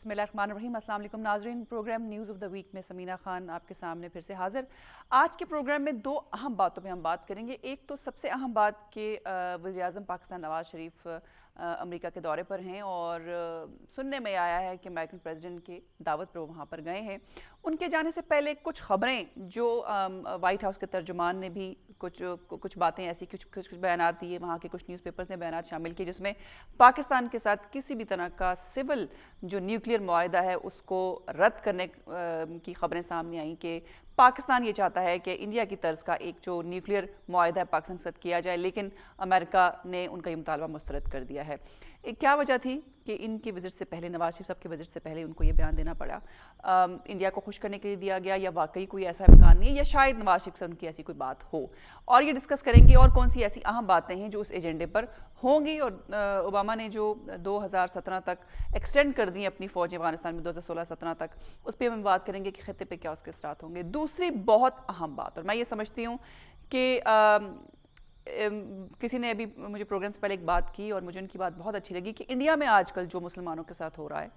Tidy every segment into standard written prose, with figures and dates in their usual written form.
बिस्मिल्लाहिर्रहमानिर्रहीम। अस्सलाम वालेकुम नाज़रीन। Program news of the week में समीना खान आपके सामने फिर से हाजिर। आज के प्रोग्राम में दो अहम बातों पे हम बात करेंगे। एक तो सबसे अहम बात कि वज़ीर-ए-आज़म पाकिस्तान नवाज़ शरीफ अमेरिका के दौरे पर हैं और सुनने में आया है कि अमेरिकन प्रेसिडेंट की दावत पर वो वहाँ पर गए हैं। उनके जाने से पहले कुछ ख़बरें जो वाइट हाउस के तर्जुमान ने भी कुछ बातें ऐसी कुछ बयानात दिए, वहाँ के कुछ न्यूज़पेपर्स ने बयानात शामिल किए जिसमें पाकिस्तान के साथ किसी भी तरह का सिविल जो न्यूक्लियर मुआहदा है उसको रद्द करने की खबरें सामने आई कि पाकिस्तान ये चाहता है कि इंडिया की तर्ज का एक जो न्यूक्लियर मुआहदा है पाकिस्तान के साथ किया जाए, लेकिन अमेरिका ने उनका ये मुतालबा मुस्तरद कर दिया है। क्या वजह थी कि इनकी विजिट से पहले, नवाज शरीफ साहब की विजिट से पहले उनको ये बयान देना पड़ा? इंडिया को खुश करने के लिए दिया गया या वाकई कोई ऐसा इम्कान नहीं है, या शायद नवाज शरीफ से उनकी ऐसी कोई बात हो? और ये डिस्कस करेंगे और कौन सी ऐसी अहम बातें हैं जो उस एजेंडे पर होंगी। और ओबामा ने जो 2017 तक एक्सटेंड कर दी अपनी फ़ौज अफगानिस्तान में 2016-17 तक, उस पर हम बात करेंगे कि खत्ते पे क्या उसके असरात होंगे। दूसरी बहुत अहम बात, और मैं ये समझती हूँ कि किसी ने अभी मुझे प्रोग्राम से पहले एक बात की और मुझे उनकी बात बहुत अच्छी लगी कि इंडिया में आजकल जो मुसलमानों के साथ हो रहा है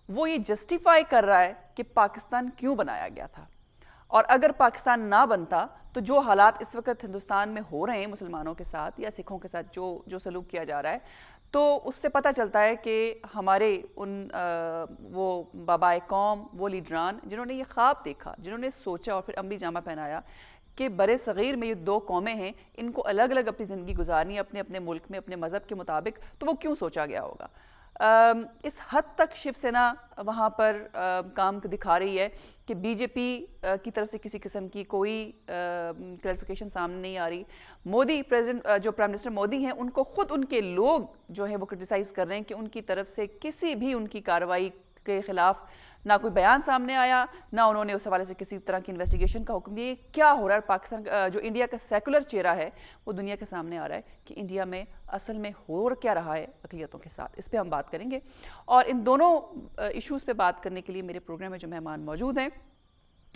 वो ये जस्टिफाई कर रहा है कि पाकिस्तान क्यों बनाया गया था, और अगर पाकिस्तान ना बनता तो जो हालात इस वक्त हिंदुस्तान में हो रहे हैं मुसलमानों के साथ या सिखों के साथ जो सलूक किया जा रहा है, तो उससे पता चलता है कि हमारे वो बाबाए कौम, वो लीडरान जिन्होंने ये ख्वाब देखा, जिन्होंने सोचा और फिर अमली जामा पहनाया कि बड़े सग़ीर में ये दो कौमें हैं, इनको अलग अलग अपनी ज़िंदगी गुजारनी है अपने अपने मुल्क में अपने मज़हब के मुताबिक, तो वो क्यों सोचा गया होगा? इस हद तक शिवसेना वहाँ पर काम दिखा रही है कि बीजेपी की तरफ से किसी किस्म की कोई क्लैरिफिकेशन सामने नहीं आ रही। मोदी प्रेसिडेंट, जो प्राइम मिनिस्टर मोदी हैं, उनको खुद उनके लोग जो हैं वो क्रिटिसाइज़ कर रहे हैं कि उनकी तरफ से किसी भी उनकी कार्रवाई के ख़िलाफ़ ना कोई बयान सामने आया, ना उन्होंने उस हवाले से किसी तरह की इन्वेस्टिगेशन का हुक्म दिया। क्या हो रहा है? पाकिस्तान जो इंडिया का सेकुलर चेहरा है वो दुनिया के सामने आ रहा है कि इंडिया में असल में हो क्या रहा है अक़लियतों के साथ। इस पर हम बात करेंगे और इन दोनों इशूज़ पे बात करने के लिए मेरे प्रोग्राम में जो मेहमान मौजूद हैं,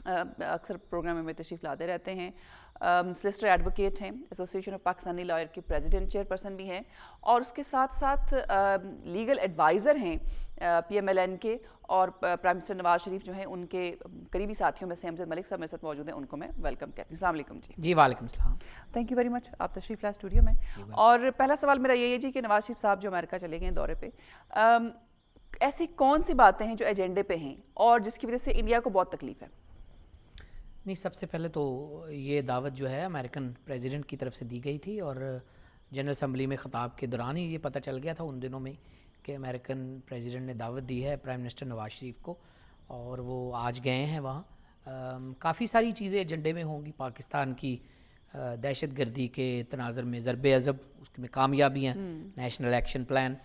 अक्सर प्रोग्राम में तशरीफ़ लाते रहते हैं, सॉलिसिटर एडवोकेट हैं, एसोसिएशन ऑफ पाकिस्तानी लॉयर के प्रेसिडेंट चेयरपर्सन भी हैं, और उसके साथ साथ लीगल एडवाइज़र हैं PMLN के, और प्राइम मिनिस्टर नवाज शरीफ जो हैं उनके करीबी साथियों में से अमजद मलिक साहब मेरे साथ मौजूद हैं। उनको मैं वेलकम कहती हूँ। अस्सलाम वालेकुम जी। जी वालेकुम सलाम। थैंक यू वेरी मच, आप तशरीफ़ लाए स्टूडियो में। और पहला सवाल मेरा यही है जी कि नवाज शरीफ साहब जो अमेरिका चले गए दौरे पे, ऐसी कौन सी बातें हैं जो एजेंडे पे हैं और जिसकी वजह से इंडिया को बहुत तकलीफ है? नहीं, सबसे पहले तो ये दावत जो है अमेरिकन प्रेसिडेंट की तरफ से दी गई थी, और जनरल असम्बली में ख़िताब के दौरान ही ये पता चल गया था उन दिनों में कि अमेरिकन प्रेसिडेंट ने दावत दी है प्राइम मिनिस्टर नवाज शरीफ को, और वो आज गए हैं वहाँ। काफ़ी सारी चीज़ें एजेंडे में होंगी। पाकिस्तान की दहशत गर्दी के तनाज़र में ज़रबे अज़ब उसमें कामयाबियाँ, national action plan,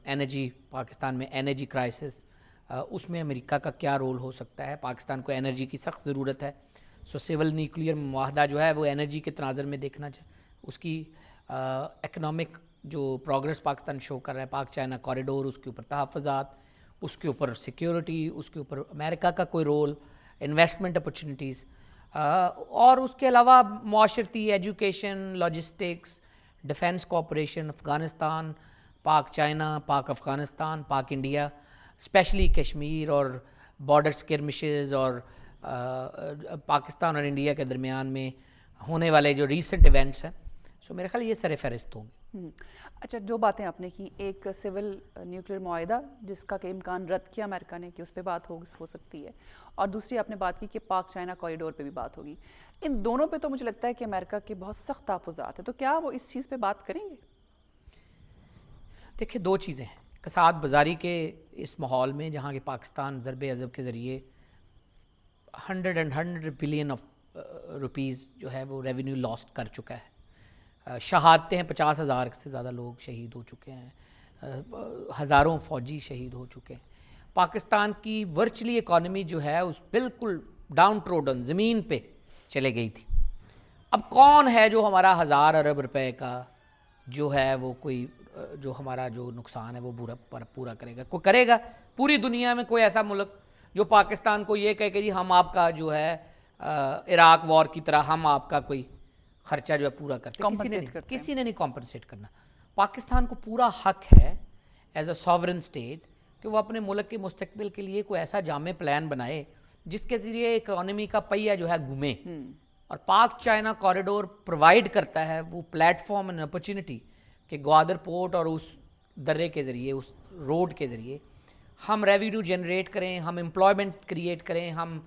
energy, Pakistan में एनर्जी क्राइसिस, उसमें अमेरिका का क्या रोल हो सकता है। पाकिस्तान को एनर्जी की सख्त ज़रूरत है, सो सिविल न्यूक्लियर मुआहदा जो है वो एनर्जी के तनाज़र में देखना चाहिए। उसकी इकनॉमिक जो प्रोग्रेस पाकिस्तान शो कर रहा है, पाक चाइना कॉरिडोर, उसके ऊपर तहफ़्फ़ुज़ात, उसके ऊपर सिक्योरिटी, उसके ऊपर अमेरिका का कोई रोल, इन्वेस्टमेंट अपॉर्चुनिटीज़, और उसके अलावा माशरती, education, logistics, defence cooperation, Afghanistan, Pak China, पाक अफ़गानिस्तान, पाक इंडिया, स्पेशली कश्मीर और बॉर्डर स्किर्मिशेस, और पाकिस्तान और इंडिया के दरमियान में होने वाले जो रीसेंट इवेंट्स हैं। सो मेरे ख्याल ये सारे फहरिस्त होंगे। अच्छा, जो बातें आपने की, एक सिविल न्यूक्लियर मुआहदा जिसका कि इम्कान रद्द किया अमेरिका ने कि उस पर बात हो सकती है, और दूसरी आपने बात की कि पाक चाइना कॉरिडोर पे भी बात होगी। इन दोनों पे तो मुझे लगता है कि अमेरिका के बहुत सख्त तहफ़्फ़ुज़ात हैं, तो क्या वो इस चीज़ पे बात करेंगे? देखिए, दो चीज़ें हैं। कसाद बाज़ारी के इस माहौल में जहाँ कि पाकिस्तान ज़रबे अज़ब के ज़रिए 100 बिलियन रुपीज़ जो है वो रेवेन्यू लॉस्ट कर चुका है। शहादतें हैं, 50,000 से ज़्यादा लोग शहीद हो चुके हैं, हज़ारों फ़ौजी शहीद हो चुके हैं। पाकिस्तान की वर्चुअली इकॉनमी जो है उस बिल्कुल डाउन ट्रोडन ज़मीन पे चले गई थी। अब कौन है जो हमारा 1000 अरब रुपए का जो है वो कोई जो हमारा जो नुकसान है वो पूरा करेगा? कोई करेगा? पूरी दुनिया में कोई ऐसा मुल्क जो पाकिस्तान को ये कहे कि जी हम आपका जो है इराक वॉर की तरह हम आपका कोई खर्चा जो है पूरा करते हैं? किसी ने नहीं कॉम्पनसेट करना। पाकिस्तान को पूरा हक है एज अ सॉवरन स्टेट कि वो अपने मुल्क के मुस्तकबिल के लिए कोई ऐसा जामे प्लान बनाए जिसके ज़रिए इकॉनमी का पहिया जो है घूमे। और पाक चाइना कॉरिडोर प्रोवाइड करता है वो प्लेटफॉर्म एंड अपॉर्चुनिटी कि ग्वादर पोर्ट और उस दर्रे के ज़रिए, उस रोड के ज़रिए हम रेवेन्यू जनरेट करें, हम एम्प्लॉयमेंट क्रिएट करें, हम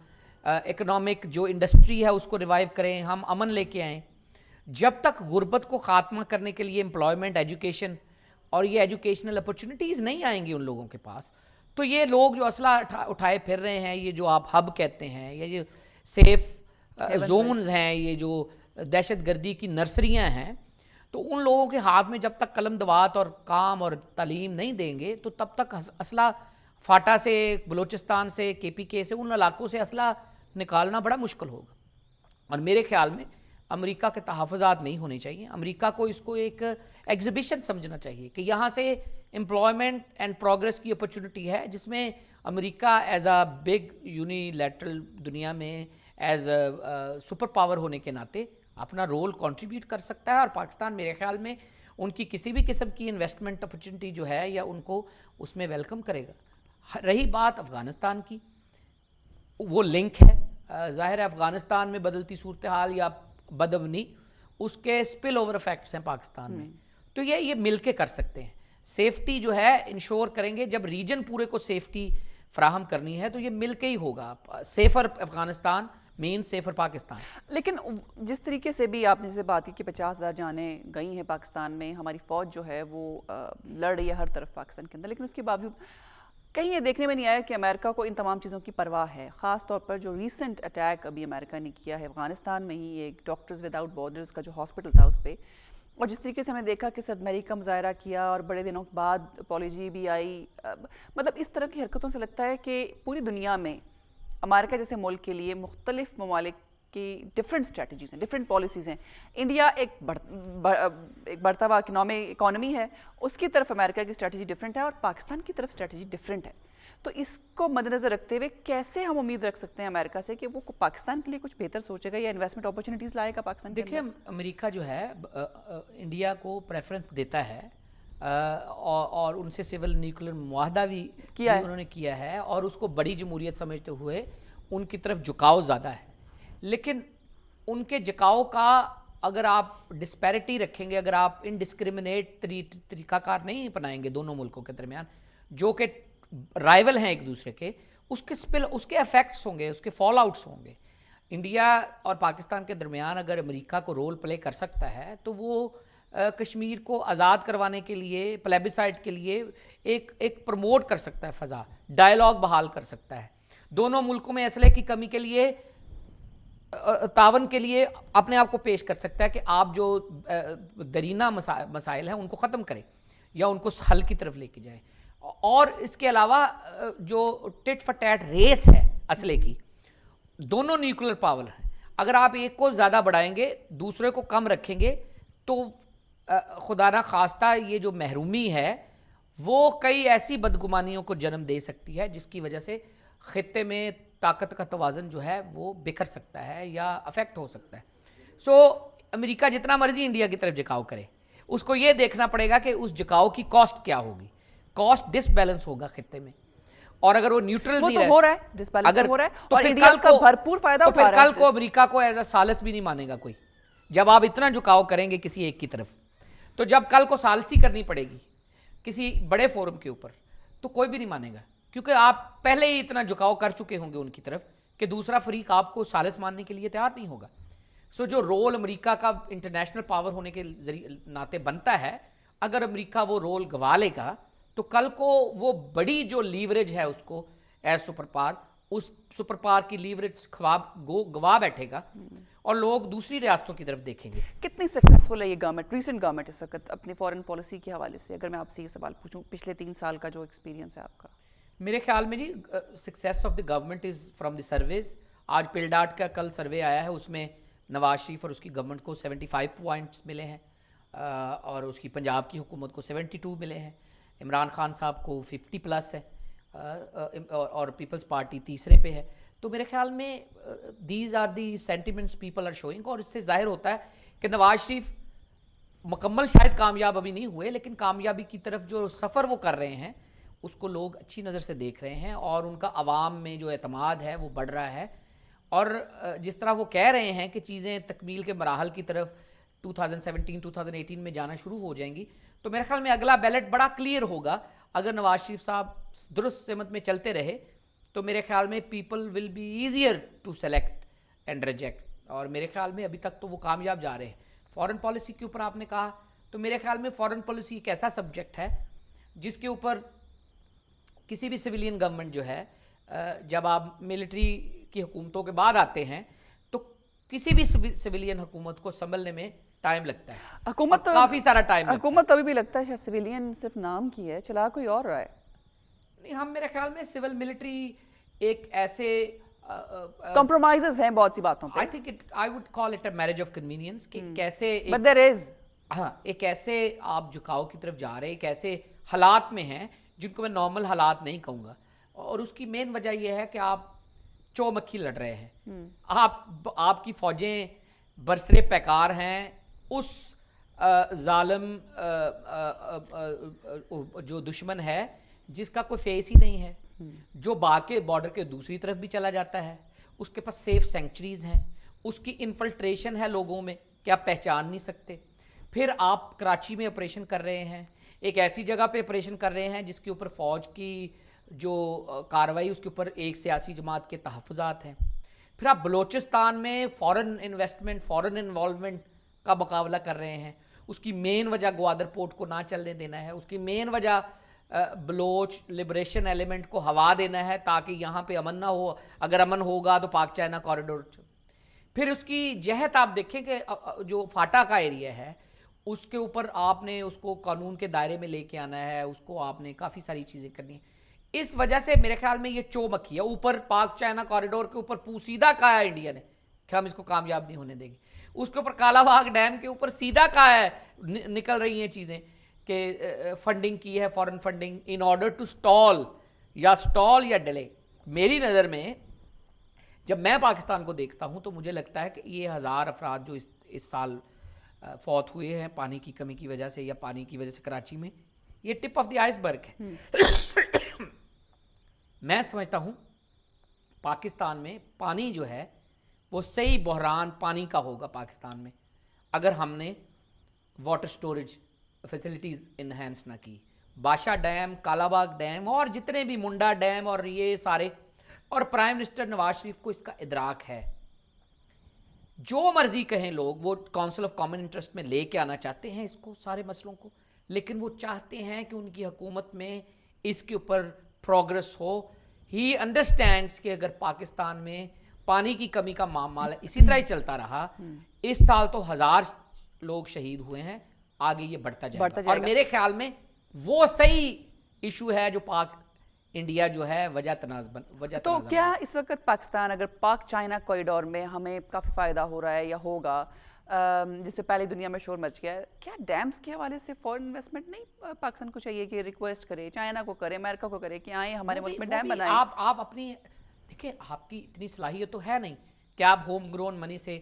इकोनॉमिक जो इंडस्ट्री है उसको रिवाइव करें, हम अमन लेके आएँ। जब तक गुर्बत को ख़ात्मा करने के लिए एम्प्लॉयमेंट, एजुकेशन और ये एजुकेशनल अपॉर्चुनिटीज़ नहीं आएंगी उन लोगों के पास, तो ये लोग जो असला उठाए फिर रहे हैं, ये जो आप हब कहते हैं, या ये सेफ जोन्स हैं, ये जो दहशतगर्दी की नर्सरियां हैं, तो उन लोगों के हाथ में जब तक कलम दवात और काम और तालीम नहीं देंगे तो तब तक असला फाटा से, बलूचिस्तान से, KPK से, उन इलाकों से असला निकालना बड़ा मुश्किल होगा। और मेरे ख्याल में अमेरिका के तहफ़्फ़ुज़ात नहीं होने चाहिए। अमेरिका को इसको एक एग्ज़िबिशन समझना चाहिए कि यहाँ से एम्प्लॉयमेंट एंड प्रोग्रेस की अपॉर्चुनिटी है, जिसमें America as a big unilateral दुनिया में एज अ सुपर पावर होने के नाते अपना रोल कंट्रीब्यूट कर सकता है। और पाकिस्तान मेरे ख्याल में उनकी किसी भी किस्म की इन्वेस्टमेंट अपॉर्चुनिटी जो है या उनको उसमें वेलकम करेगा। रही बात अफ़गानिस्तान की, वो लिंक है। ज़ाहिर है अफ़गानिस्तान में बदलती सूरत हाल या बदअमनी, उसके स्पिल ओवर इफेक्ट्स हैं पाकिस्तान में, तो ये मिल के कर सकते हैं। सेफ्टी जो है इंश्योर करेंगे, जब रीजन पूरे को सेफ्टी फ्राहम करनी है तो ये मिल के ही होगा। Safer Afghanistan mean safer Pakistan. लेकिन जिस तरीके से भी आपने जैसे बात की कि 50,000 जानें गई हैं पाकिस्तान में, हमारी फ़ौज जो है वो लड़ रही है हर तरफ पाकिस्तान के अंदर, लेकिन उसके बावजूद कहीं ये देखने में नहीं आया कि अमेरिका को इन तमाम चीज़ों की परवाह है। ख़ास तौर पर जो रीसेंट अटैक अभी अमेरिका ने किया है अफ़गानिस्तान में ही, एक डॉक्टर्स विदाउट बॉर्डर्स का जो हॉस्पिटल था उस पर, और जिस तरीके से हमने देखा कि सदमरी का मुजाहरा किया और बड़े दिनों के बाद अपॉलॉजी भी आई, मतलब इस तरह की हरकतों से लगता है कि पूरी दुनिया में अमेरिका जैसे मुल्क के लिए मुख्तलिफ ममालिक की डिफरेंट स्ट्रेटजीज़ हैं, डिफरेंट पॉलिसीज़ हैं। इंडिया एक बढ़ता हुआ इकॉनमी है, उसकी तरफ अमेरिका की स्ट्रेटजी डिफरेंट है और पाकिस्तान की तरफ स्ट्रेटजी डिफरेंट है। तो इसको मद्देनज़र रखते हुए कैसे हम उम्मीद रख सकते हैं अमेरिका से कि वो पाकिस्तान के लिए कुछ बेहतर सोचेगा या इन्वेस्टमेंट अपॉर्चुनिटीज़ लाएगा पाकिस्तान? देखिए, अमेरिका जो है इंडिया को प्रेफरेंस देता है और उनसे सिविल न्यूक्लियर मुआहदा भी उन्होंने किया है और उसको बड़ी जमहूरियत समझते हुए उनकी तरफ झुकाव ज़्यादा है। लेकिन उनके झुकाव का अगर आप डिस्पैरिटी रखेंगे, अगर आप इनडिस्क्रिमिनेट तरीकाकार नहीं अपनाएंगे दोनों मुल्कों के दरमियान जो कि राइवल हैं एक दूसरे के, उसके इफेक्ट्स होंगे, उसके फॉल आउट्स होंगे। इंडिया और पाकिस्तान के दरमियान अगर अमेरिका को रोल प्ले कर सकता है तो वो कश्मीर को आज़ाद करवाने के लिए, प्लेबिसाइड के लिए एक प्रमोट कर सकता है, फ़ज़ा डायलॉग बहाल कर सकता है। दोनों मुल्कों में असले की कमी के लिए, तावन के लिए अपने आप को पेश कर सकता है कि आप जो दरीना मसाइल हैं उनको ख़त्म करें या उनको हल की तरफ लेके जाएं। और इसके अलावा जो टिट फॉर टैट रेस है असले की, दोनों न्यूक्लियर पावर हैं, अगर आप एक को ज़्यादा बढ़ाएंगे दूसरे को कम रखेंगे तो खुदा ना खास्ता ये जो महरूमी है वो कई ऐसी बदगुमानियों को जन्म दे सकती है जिसकी वजह से खित्ते में ताकत का तवाज़न जो है वो बिखर सकता है या अफेक्ट हो सकता है। सो अमेरिका जितना मर्जी इंडिया की तरफ झुकाव करे, उसको ये देखना पड़ेगा कि उस झुकाव की कॉस्ट क्या होगी। कॉस्ट डिसबैलेंस होगा खित्ते में, और अगर वो न्यूट्रल नहीं तो हो रहा है, डिसबैलेंस अगर हो रहा है तो और फिर इंडिया कल इसका को भरपूर फायदा उठा रहा है। कल को अमेरिका को एज अ सालिस भी नहीं मानेगा कोई, जब आप इतना झुकाव करेंगे किसी एक की तरफ। तो जब कल को सालसी करनी पड़ेगी किसी बड़े फोरम के ऊपर तो कोई भी नहीं मानेगा, क्योंकि आप पहले ही इतना झुकाव कर चुके होंगे उनकी तरफ कि दूसरा फरीक आपको सालिस मानने के लिए तैयार नहीं होगा। सो जो रोल अमेरिका का इंटरनेशनल पावर होने के नाते बनता है, अगर अमेरिका वो रोल गवा लेगा तो कल को वो बड़ी जो लीवरेज है उसको एज सुपर पावर, उस सुपर पावर की लीवरेज गवा बैठेगा और लोग दूसरी रियासतों की तरफ देखेंगे। कितनी सक्सेसफुल है ये गवर्नमेंट, रीसेंट गवर्नमेंट इस वक्त अपनी फॉरेन पॉलिसी के हवाले से? अगर मैं आपसे ये सवाल पूछूं, पिछले 3 साल का जो एक्सपीरियंस है आपका। मेरे ख्याल में जी success of the government is from the surveys. आज पिलडाट का कल सर्वे आया है, उसमें नवाज शरीफ और उसकी गवर्नमेंट को 75 पॉइंट्स मिले हैं और उसकी पंजाब की हुकूमत को 72 मिले हैं। इमरान खान साहब को 50+ है और पीपल्स पार्टी तीसरे पे है। तो मेरे ख्याल में these are the sentiments people are showing, और इससे जाहिर होता है कि नवाज शरीफ मुकम्मल शायद कामयाब अभी नहीं हुए, लेकिन कामयाबी की तरफ जो सफ़र वो कर रहे हैं उसको लोग अच्छी नज़र से देख रहे हैं और उनका अवाम में जो एतमाद है वो बढ़ रहा है। और जिस तरह वो कह रहे हैं कि चीज़ें तकमील के मराहल की तरफ 2017-2018 में जाना शुरू हो जाएंगी, तो मेरे ख्याल में अगला बैलेट बड़ा क्लियर होगा। अगर नवाज शरीफ साहब दुरुस्त सिमत में चलते रहे तो मेरे ख्याल में people will be easier to select and reject, और मेरे ख्याल में अभी तक तो वो कामयाब जा रहे हैं। फॉरेन पॉलिसी के ऊपर आपने कहा, तो मेरे ख्याल में फॉरेन पॉलिसी एक ऐसा सब्जेक्ट है जिसके ऊपर किसी भी सिविलियन गवर्नमेंट जो है, जब आप मिलिट्री की हुकूमतों के बाद आते हैं तो किसी भी सिविलियन हुकूमत को संभलने में टाइम लगता है, हुकूमत तो काफ़ी सारा टाइम लगता है। हुकूमत अभी भी लगता है शायद सिविलियन सिर्फ नाम की है, चला कोई और रहा है। नहीं, हम मेरे ख्याल में सिविल मिलिट्री एक ऐसे कॉम्प्रोमाइजेस हैं बहुत सी बातों पे। I would call it a marriage of convenience कि कैसे बट देयर इज, हाँ, एक ऐसे आप झुकाव की तरफ जा रहे हैं, एक ऐसे हालात में हैं जिनको मैं नॉर्मल हालात नहीं कहूँगा, और उसकी मेन वजह यह है कि आप चौमक्खी लड़ रहे हैं। आपकी फौजें बरसरे पैकार हैं उस जालिम जो दुश्मन है जिसका कोई फेस ही नहीं है, जो बाके बॉर्डर के दूसरी तरफ भी चला जाता है, उसके पास सेफ सेंचुरीज हैं, उसकी इन्फिल्ट्रेशन है लोगों में कि आप पहचान नहीं सकते। फिर आप कराची में ऑपरेशन कर रहे हैं, एक ऐसी जगह पे ऑपरेशन कर रहे हैं जिसके ऊपर फ़ौज की जो कार्रवाई उसके ऊपर एक सियासी जमात के तहफ़्फ़ुज़ात हैं। फिर आप बलूचिस्तान में फ़ॉरेन इन्वेस्टमेंट, फ़ॉरेन इन्वॉल्वमेंट का मुकाबला कर रहे हैं। उसकी मेन वजह ग्वादर पोर्ट को ना चलने देना है, उसकी मेन वजह बलोच लिबरेशन एलिमेंट को हवा देना है ताकि यहाँ पे अमन ना हो, अगर अमन होगा तो पाक चाइना कॉरिडोर। फिर उसकी जहत आप देखें कि जो फाटा का एरिया है उसके ऊपर आपने उसको कानून के दायरे में लेके आना है, उसको आपने काफ़ी सारी चीज़ें करनी है। इस वजह से मेरे ख्याल में ये चौमक्खी है। ऊपर पाक चाइना कॉरिडोर के ऊपर पूसीदा कहा है इंडिया ने कि हम इसको कामयाब नहीं होने देंगे, उसके ऊपर कालाबाग डैम के ऊपर सीधा कहा है, निकल रही हैं चीज़ें कि फंडिंग की है, foreign funding in order to stall या डिले। मेरी नज़र में जब मैं पाकिस्तान को देखता हूँ तो मुझे लगता है कि ये 1000 अफराद जो इस साल फौत हुए हैं पानी की कमी की वजह से या पानी की वजह से कराची में, ये टिप ऑफ द आइसबर्ग है। मैं समझता हूँ पाकिस्तान में पानी जो है वो सही बहरान पानी का होगा पाकिस्तान में अगर हमने वाटर स्टोरेज फैसिलिटीज़ इन्हेंस ना की। बादशाह डैम, कालाबाग डैम और जितने भी मुंडा डैम और ये सारे, और प्राइम मिनिस्टर नवाज शरीफ को इसका इदराक है। जो मर्जी कहें लोग, वो काउंसिल ऑफ कॉमन इंटरेस्ट में लेके आना चाहते हैं इसको, सारे मसलों को, लेकिन वो चाहते हैं कि उनकी हुकूमत में इसके ऊपर प्रोग्रेस हो। ही अंडरस्टैंड्स कि अगर पाकिस्तान में पानी की कमी का मामला इसी तरह ही चलता रहा, इस साल तो 1000 लोग शहीद हुए हैं, आगे ये बढ़ता जाएगा। और मेरे ख्याल में वो सही इशू है जो पाक इंडिया जो है वजह तनाज़ तो क्या इस वक्त पाकिस्तान अगर पाक चाइना कॉरिडोर में हमें काफ़ी फ़ायदा हो रहा है या होगा, जिससे पहले दुनिया में शोर मच गया है, क्या डैम्स के हवाले से फॉरेन इन्वेस्टमेंट नहीं पाकिस्तान को चाहिए कि रिक्वेस्ट करे, चाइना को करे, अमेरिका को करे कि आए हमारे मुल्क में डैम बनाए? आप अपनी देखिए, आपकी इतनी सलाहियत तो है नहीं कि आप होम ग्रोन मनी से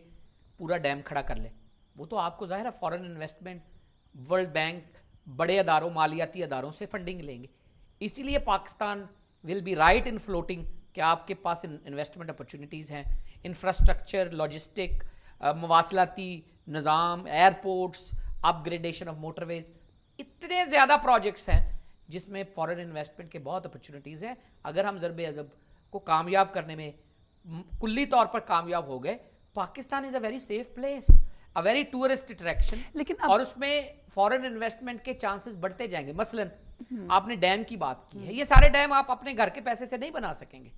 पूरा डैम खड़ा कर ले। वो तो आपको जाहिर है फॉरेन इन्वेस्टमेंट, वर्ल्ड बैंक, बड़े अदारों, मालियाती अदारों से फंडिंग लेंगे। इसीलिए Pakistan will be right in floating कि आपके पास इन्वेस्टमेंट अपॉर्चुनिटीज़ हैं, इंफ्रास्ट्रक्चर, लॉजिस्टिक, मवासलाती निज़ाम, एयरपोर्ट्स, अपग्रेडेशन ऑफ मोटरवेज, इतने ज़्यादा प्रोजेक्ट्स हैं जिसमें फॉरेन इन्वेस्टमेंट के बहुत अपॉर्चुनिटीज़ हैं। अगर हम ज़रबे अज़ब को कामयाब करने में कुल्ली तौर पर कामयाब हो गए, Pakistan is a very safe place, a very tourist attraction, लेकिन और उसमें फॉरेन इन्वेस्टमेंट के चांसेस बढ़ते जाएंगे। मसलन आपने डैम की बात की है, ये सारे डैम आप अपने घर के पैसे से नहीं बना सकेंगे,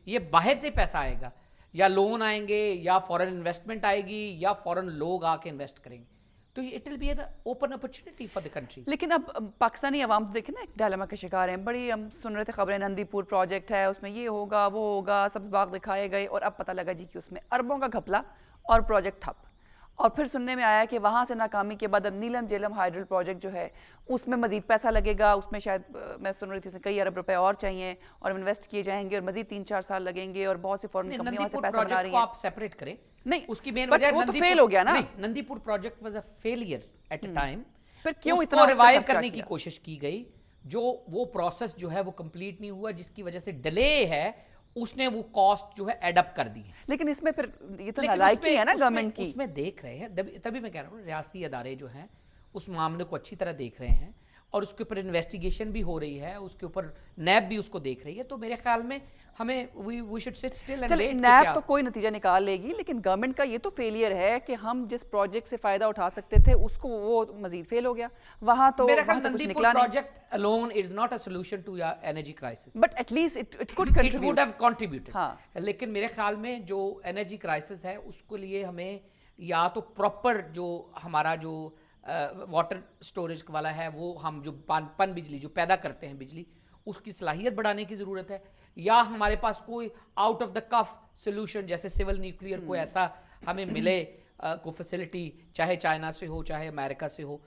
ये बाहर से पैसा आएगा, या लोन आएंगे, या फॉरेन इन्वेस्टमेंट आएगी, या फॉरेन लोग आके इन्वेस्ट करेंगे, तो it will be an open opportunity for the countries. लेकिन अब पाकिस्तानी अवाम तो देखें ना, एक डायलेमा के शिकार हैं। बड़ी हम सुन रहे थे खबरें, नंदीपुर प्रोजेक्ट है, उसमें ये होगा वो होगा, सब्ज बाग दिखाए गए, और अब पता लगा जी कि उसमें अरबों का घपला और प्रोजेक्ट ठप। और फिर सुनने में आया कि वहाँ से नाकामी के बाद अब नीलम झेलम हाइड्रल प्रोजेक्ट जो है उसमें मजीद पैसा लगेगा, उसमें शायद मैं सुन रही थी उसमें कई अरब रुपए और चाहिए और इन्वेस्ट किए जाएंगे और मजीद 3-4 साल लगेंगे, और बहुत सी फॉरेन कंपनियां वहाँ से पैसा बना रही हैं। आप सेपरेट करें, नहीं उसकी मेन वजह वो तो फेल हो गया ना। Nandipur project was a failure at a time. फिर क्यों इतना रिवाइव करने की कोशिश की गई जो वो प्रोसेस जो है वो कंप्लीट नहीं हुआ, जिसकी वजह से डिले है, उसने वो कॉस्ट जो है एडअप कर दी है। लेकिन इसमें फिर ये तो लेकिन नालायकी है ना गवर्नमेंट की। उसमें देख रहे हैं, तभी मैं कह रहा हूँ रियासती अदारे जो हैं उस मामले को अच्छी तरह देख रहे हैं और उसके ऊपर इन्वेस्टिगेशन भी हो रही है, उसके ऊपर नैब भी उसको देख रही है। तो मेरे ख्याल में हमें we should sit still and wait. NAB तो कोई नतीजा निकाल लेगी, लेकिन गवर्नमेंट का ये तो फेलियर है कि हम जिस प्रोजेक्ट से फायदा उठा सकते थे उसको वो मजीद फेल हो गया। वहां तो मेरा ख्याल वहां से कुछ नंदीपुर निकला नहीं। Project alone is not a solution to your energy crisis, but at least it could it would contribute. Have contributed. हाँ। लेकिन मेरे ख्याल में जो एनर्जी क्राइसिस है उसको लिए हमें या तो प्रॉपर जो हमारा जो वाटर स्टोरेज वाला है वो हम जो पन बिजली जो पैदा करते हैं बिजली, उसकी सलाहियत बढ़ाने की ज़रूरत है, या हमारे पास कोई out of the cuff solution जैसे सिविल न्यूक्लियर कोई ऐसा हमें मिले को फैसिलिटी, चाहे चाइना से हो चाहे अमेरिका से हो,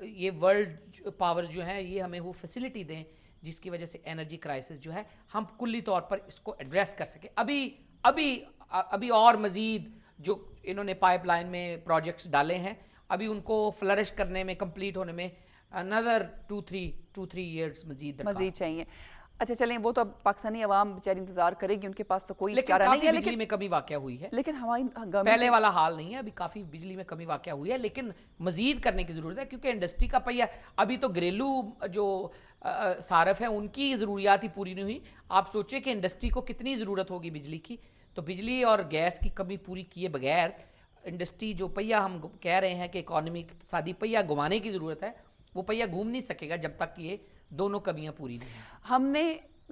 ये वर्ल्ड पावर्स जो हैं ये हमें वो फैसिलिटी दें जिसकी वजह से एनर्जी क्राइसिस जो है हम कुल्ली तौर पर इसको एड्रेस कर सके। अभी अभी अभी और मज़ीद जो इन्होंने पाइपलाइन में प्रोजेक्ट्स डाले हैं, अभी उनको फ्लरिश करने में, कंप्लीट होने में अनदर 2-3 इयर्स मजीद चाहिए। अच्छा चलें, वो तो अब पाकिस्तानी अवाम बेचारी इंतजार करेगी, उनके पास तो कोई लेकिन चारा नहीं है। बिजली में कमी वाक़या हुई है, लेकिन हमारी पहले वाला हाल नहीं है, अभी काफ़ी बिजली में कमी वाक़या हुई है, लेकिन मजीद करने की ज़रूरत है क्योंकि इंडस्ट्री का पहिया अभी तो घरेलू जो सारफ है उनकी ज़रूरियात ही पूरी नहीं हुई। आप सोचिए कि इंडस्ट्री को कितनी ज़रूरत होगी बिजली की, तो बिजली और गैस की कमी पूरी किए बगैर इंडस्ट्री जो पहिया हम कह रहे हैं कि इकॉनमी इक़्तिसादी पहिया घुमाने की ज़रूरत है, वो पहिया घूम नहीं सकेगा जब तक ये दोनों कमियां पूरी नहीं हैं। हमने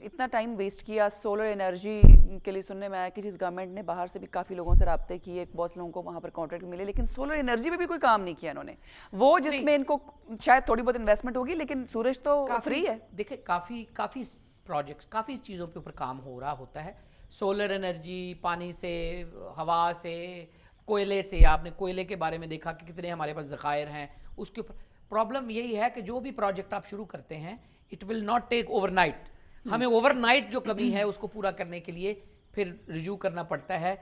इतना टाइम वेस्ट किया सोलर एनर्जी के लिए। सुनने में आया कि जिस गवर्नमेंट ने बाहर से भी काफ़ी लोगों से रब्ते किए, बहुत लोगों को वहाँ पर कॉन्ट्रैक्ट मिले, लेकिन सोलर एनर्जी में भी कोई काम नहीं किया इन्होंने। वो जिसमें इनको शायद थोड़ी बहुत इन्वेस्टमेंट होगी, लेकिन सूरज तो फ्री है। देखिए काफ़ी प्रोजेक्ट्स, काफ़ी चीज़ों के ऊपर काम हो रहा होता है। सोलर एनर्जी, पानी से, हवा से, कोयले से, आपने कोयले के बारे में देखा कि कितने हमारे पास ज़खायर हैं, उसके ऊपर प्रॉब्लम यही है कि जो भी प्रोजेक्ट आप शुरू करते हैं it will not take overnight. हमें ओवरनाइट जो कमी है उसको पूरा करने के लिए फिर रिव्यू करना पड़ता है।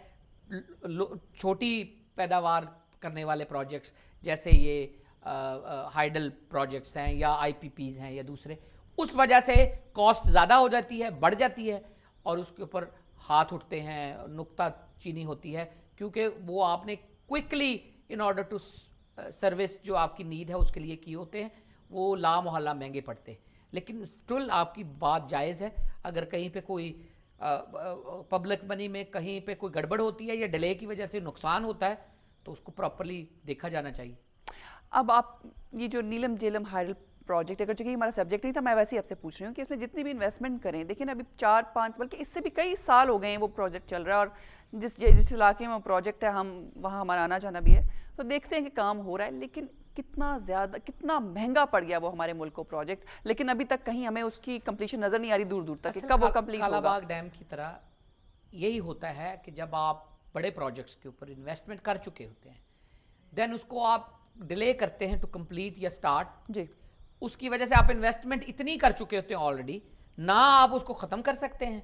छोटी पैदावार करने वाले प्रोजेक्ट्स जैसे ये हाइडल प्रोजेक्ट्स हैं या आईपीपीज हैं या दूसरे, उस वजह से कॉस्ट ज़्यादा हो जाती है, बढ़ जाती है और उसके ऊपर हाथ उठते हैं, नुक्ता चीनी होती है, क्योंकि वो आपने quickly in order to service जो आपकी नीड है उसके लिए किए होते हैं, वो ला मोहल्ला महंगे पड़ते हैं। लेकिन स्टिल आपकी बात जायज़ है, अगर कहीं पे कोई पब्लिक मनी में कहीं पे कोई गड़बड़ होती है या डिले की वजह से नुकसान होता है तो उसको प्रॉपर्ली देखा जाना चाहिए। अब आप ये जो नीलम झेलम हाइडल प्रोजेक्ट, अगर चूंकि हमारा सब्जेक्ट नहीं था, मैं वैसे ही आपसे पूछ रही हूँ कि इसमें जितनी भी इन्वेस्टमेंट करें, देखिए ना अभी 4-5 बल्कि इससे भी कई साल हो गए हैं वो प्रोजेक्ट चल रहा है, और जिस इलाके में वो प्रोजेक्ट है हम वहाँ हमारा आना जाना भी है, तो देखते हैं कि काम हो रहा है, लेकिन कितना महंगा पड़ गया वो हमारे मुल्क को प्रोजेक्ट, लेकिन अभी तक कहीं हमें उसकी कंप्लीशन नजर नहीं आ रही दूर दूर तक, कब वो कंप्लीट होगा। कालाबाग डैम की तरह यही होता है कि जब आप बड़े प्रोजेक्ट्स के ऊपर इन्वेस्टमेंट कर चुके होते हैं, देन उसको आप डिले करते हैं टू कंप्लीट या स्टार्ट जी, उसकी वजह से आप इन्वेस्टमेंट इतनी कर चुके होते हैं ऑलरेडी, ना आप उसको ख़त्म कर सकते हैं,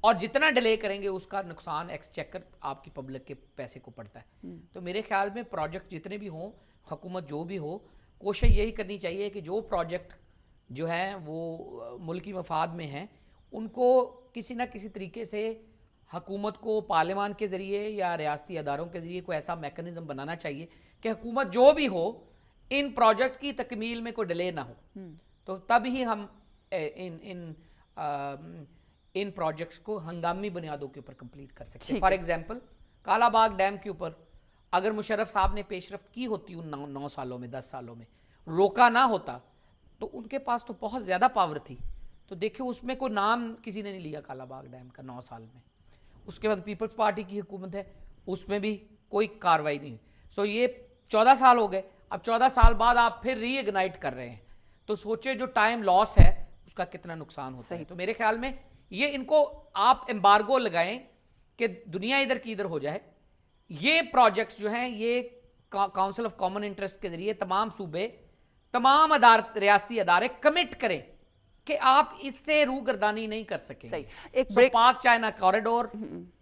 और जितना डिले करेंगे उसका नुकसान एक्सचेकर आपकी पब्लिक के पैसे को पड़ता है। तो मेरे ख्याल में प्रोजेक्ट जितने भी हों, हुकूमत जो भी हो, कोशिश यही करनी चाहिए कि जो प्रोजेक्ट जो हैं वो मुल्की मफाद में हैं, उनको किसी ना किसी तरीके से हुकूमत को पार्लियामान के ज़रिए या रियासती अदारों के ज़रिए कोई ऐसा मैकेनिज़्म बनाना चाहिए कि हुकूमत जो भी हो इन प्रोजेक्ट की तकमील में कोई डिले ना हो, तो तब ही हम इन प्रोजेक्ट्स को हंगामी बुनियादों के ऊपर कंप्लीट कर सकते हैं। फॉर एग्जांपल कालाबाग डैम के ऊपर अगर मुशर्रफ साहब ने पेशरफ्त की होती उन 9 सालों में, 10 सालों में रोका ना होता, तो उनके पास तो बहुत ज़्यादा पावर थी। तो देखिए उसमें कोई नाम किसी ने नहीं लिया कालाबाग डैम का 9 साल में। उसके बाद पीपल्स पार्टी की हुकूमत है, उसमें भी कोई कार्रवाई नहीं हुई। सो ये 14 साल हो गए, अब 14 साल बाद आप फिर रीइग्नाइट कर रहे हैं, तो सोचे जो टाइम लॉस है उसका कितना नुकसान होता है। तो मेरे ख्याल में ये इनको आप एम्बार्गो लगाएं कि दुनिया इधर की इधर हो जाए। ये प्रोजेक्ट्स जो हैं ये काउंसिल ऑफ कॉमन इंटरेस्ट के जरिए तमाम सूबे, तमाम रियासती अदारे कमिट करें कि आप इससे रूगर्दानी नहीं कर सकेंगे। एक पाक China corridor,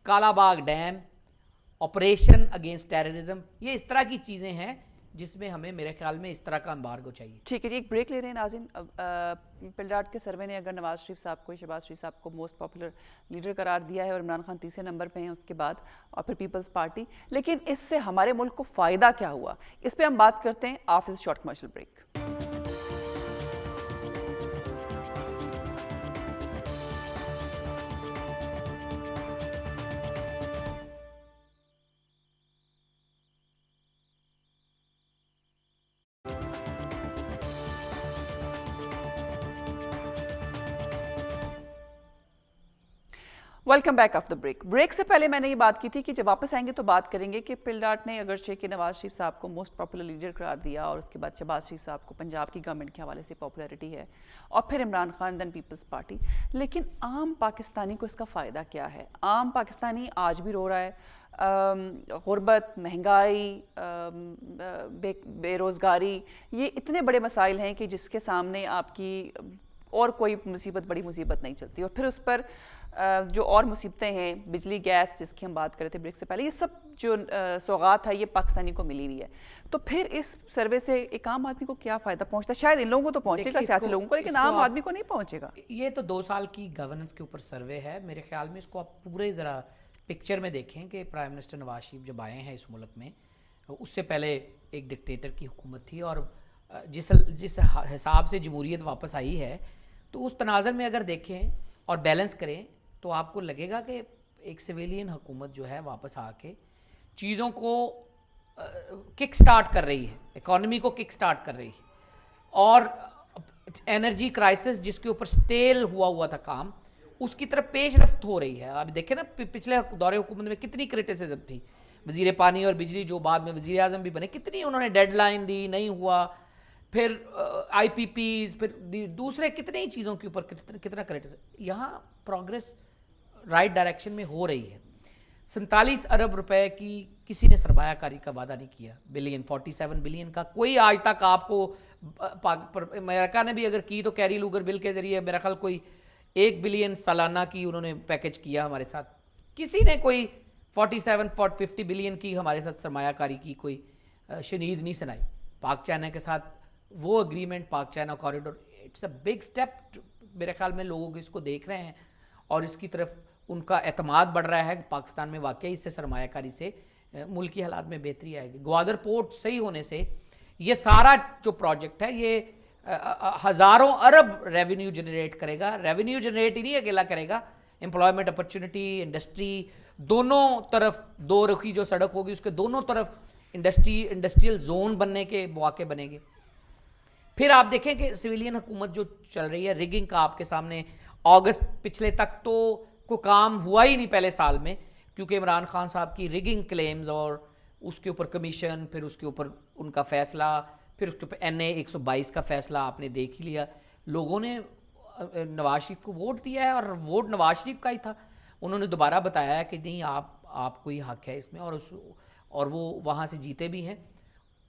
Kalabagh dam, operation against terrorism, ये इस तरह की चीजें हैं जिसमें हमें मेरे ख्याल में इस तरह का एम्बार्गो चाहिए। ठीक है जी, एक ब्रेक ले रहे हैं नाज़रीन। पिलडाट के सर्वे ने अगर नवाज शरीफ साहब को, शहबाज शरीफ साहब को मोस्ट पॉपुलर लीडर करार दिया है और इमरान खान तीसरे नंबर पे हैं उसके बाद, और फिर पीपल्स पार्टी, लेकिन इससे हमारे मुल्क को फ़ायदा क्या हुआ, इस पर हम बात करते हैं after short commercial break. Welcome back after break. Break से पहले मैंने ये बात की थी कि जब वापस आएंगे तो बात करेंगे कि पिलडाट ने अगरचे के नवाज शरीफ साहब को मोस्ट पॉपुलर लीडर करार दिया और उसके बाद शहबाज शरीफ साहब को पंजाब की गवर्नमेंट के हवाले से पॉपुलैरिटी है, और फिर इमरान खान देन पीपल्स पार्टी, लेकिन आम पाकिस्तानी को इसका फ़ायदा क्या है? आम पाकिस्तानी आज भी रो रहा है। गुर्बत, महंगाई, बेरोज़गारी, ये इतने बड़े मसाइल हैं कि जिसके सामने आपकी और कोई मुसीबत, बड़ी मुसीबत नहीं चलती। और फिर उस पर जो और मुसीबतें हैं, बिजली, गैस, जिसकी हम बात कर रहे थे ब्रेक से पहले, ये सब जो सौगात है ये पाकिस्तानी को मिली हुई है। तो फिर इस सर्वे से एक आम आदमी को क्या फ़ायदा पहुंचता है? शायद इन लोगों को तो पहुंचेगा, सियासी लोगों को, लेकिन आम आदमी को नहीं पहुंचेगा। ये तो 2 साल की गवर्नेंस के ऊपर सर्वे है। मेरे ख्याल में इसको आप पूरे ज़रा पिक्चर में देखें कि प्राइम मिनिस्टर नवाज शरीफ जब आए हैं इस मुल्क में, उससे पहले एक डिक्टेटर की हुकूमत थी, और जिस हिसाब से जमहूरियत वापस आई है, तो उस तनाज़र में अगर देखें और बैलेंस करें तो आपको लगेगा कि एक सिविलियन हुकूमत जो है वापस आके चीज़ों को किक स्टार्ट कर रही है, इकॉनमी को किक स्टार्ट कर रही है, और एनर्जी क्राइसिस जिसके ऊपर स्टेल हुआ था काम, उसकी तरफ पेशरफ्त हो रही है। आप देखें ना, पिछले दौरे हुकूमत में कितनी क्रिटिसिज्म थी, वज़ीर पानी और बिजली जो बाद में वज़ीर आज़म भी बने, कितनी उन्होंने डेडलाइन दी, नहीं हुआ, फिर IPPs, फिर दूसरे कितने ही चीज़ों के ऊपर कितना क्रिटिसिज्म। यहाँ प्रोग्रेस राइट डायरेक्शन में हो रही है। 47 अरब रुपए की किसी ने सरमायाकारी का वादा नहीं किया, बिलियन, 47 बिलियन का कोई आज तक आपको, अमेरिका ने भी अगर की तो कैरी लूगर बिल के जरिए मेरा ख्याल कोई 1 बिलियन सालाना की उन्होंने पैकेज किया हमारे साथ। किसी ने कोई 50 बिलियन की हमारे साथ सरमायाकारी की कोई शनीद नहीं सुनाई। पाक चाइना के साथ वो एग्रीमेंट, पाक China corridor, it's a big step. मेरे ख्याल में लोग इसको देख रहे हैं और इसकी तरफ उनका एतमाद बढ़ रहा है कि पाकिस्तान में वाकई इससे सरमायाकारी से मुल्क की हालात में बेहतरी आएगी। ग्वादर पोर्ट सही होने से ये सारा जो प्रोजेक्ट है ये हज़ारों अरब रेवेन्यू जनरेट करेगा। रेवेन्यू जनरेट ही नहीं अकेला करेगा, एम्प्लॉयमेंट अपॉर्चुनिटी, इंडस्ट्री, दोनों तरफ दो रुखी जो सड़क होगी उसके दोनों तरफ इंडस्ट्रियल जोन बनने के मौके बनेंगे। फिर आप देखें कि सिविलियन हुकूमत जो चल रही है, रिगिंग का आपके सामने, अगस्त पिछले तक तो कोई काम हुआ ही नहीं पहले साल में, क्योंकि इमरान खान साहब की रिगिंग क्लेम्स और उसके ऊपर कमीशन, फिर उसके ऊपर उनका फैसला, फिर उसके ऊपर NA 122 का फैसला आपने देख ही लिया। लोगों ने नवाज शरीफ को वोट दिया है और वोट नवाज शरीफ का ही था। उन्होंने दोबारा बताया है कि नहीं, आपको ही हक है इसमें, और वो वहाँ से जीते भी हैं।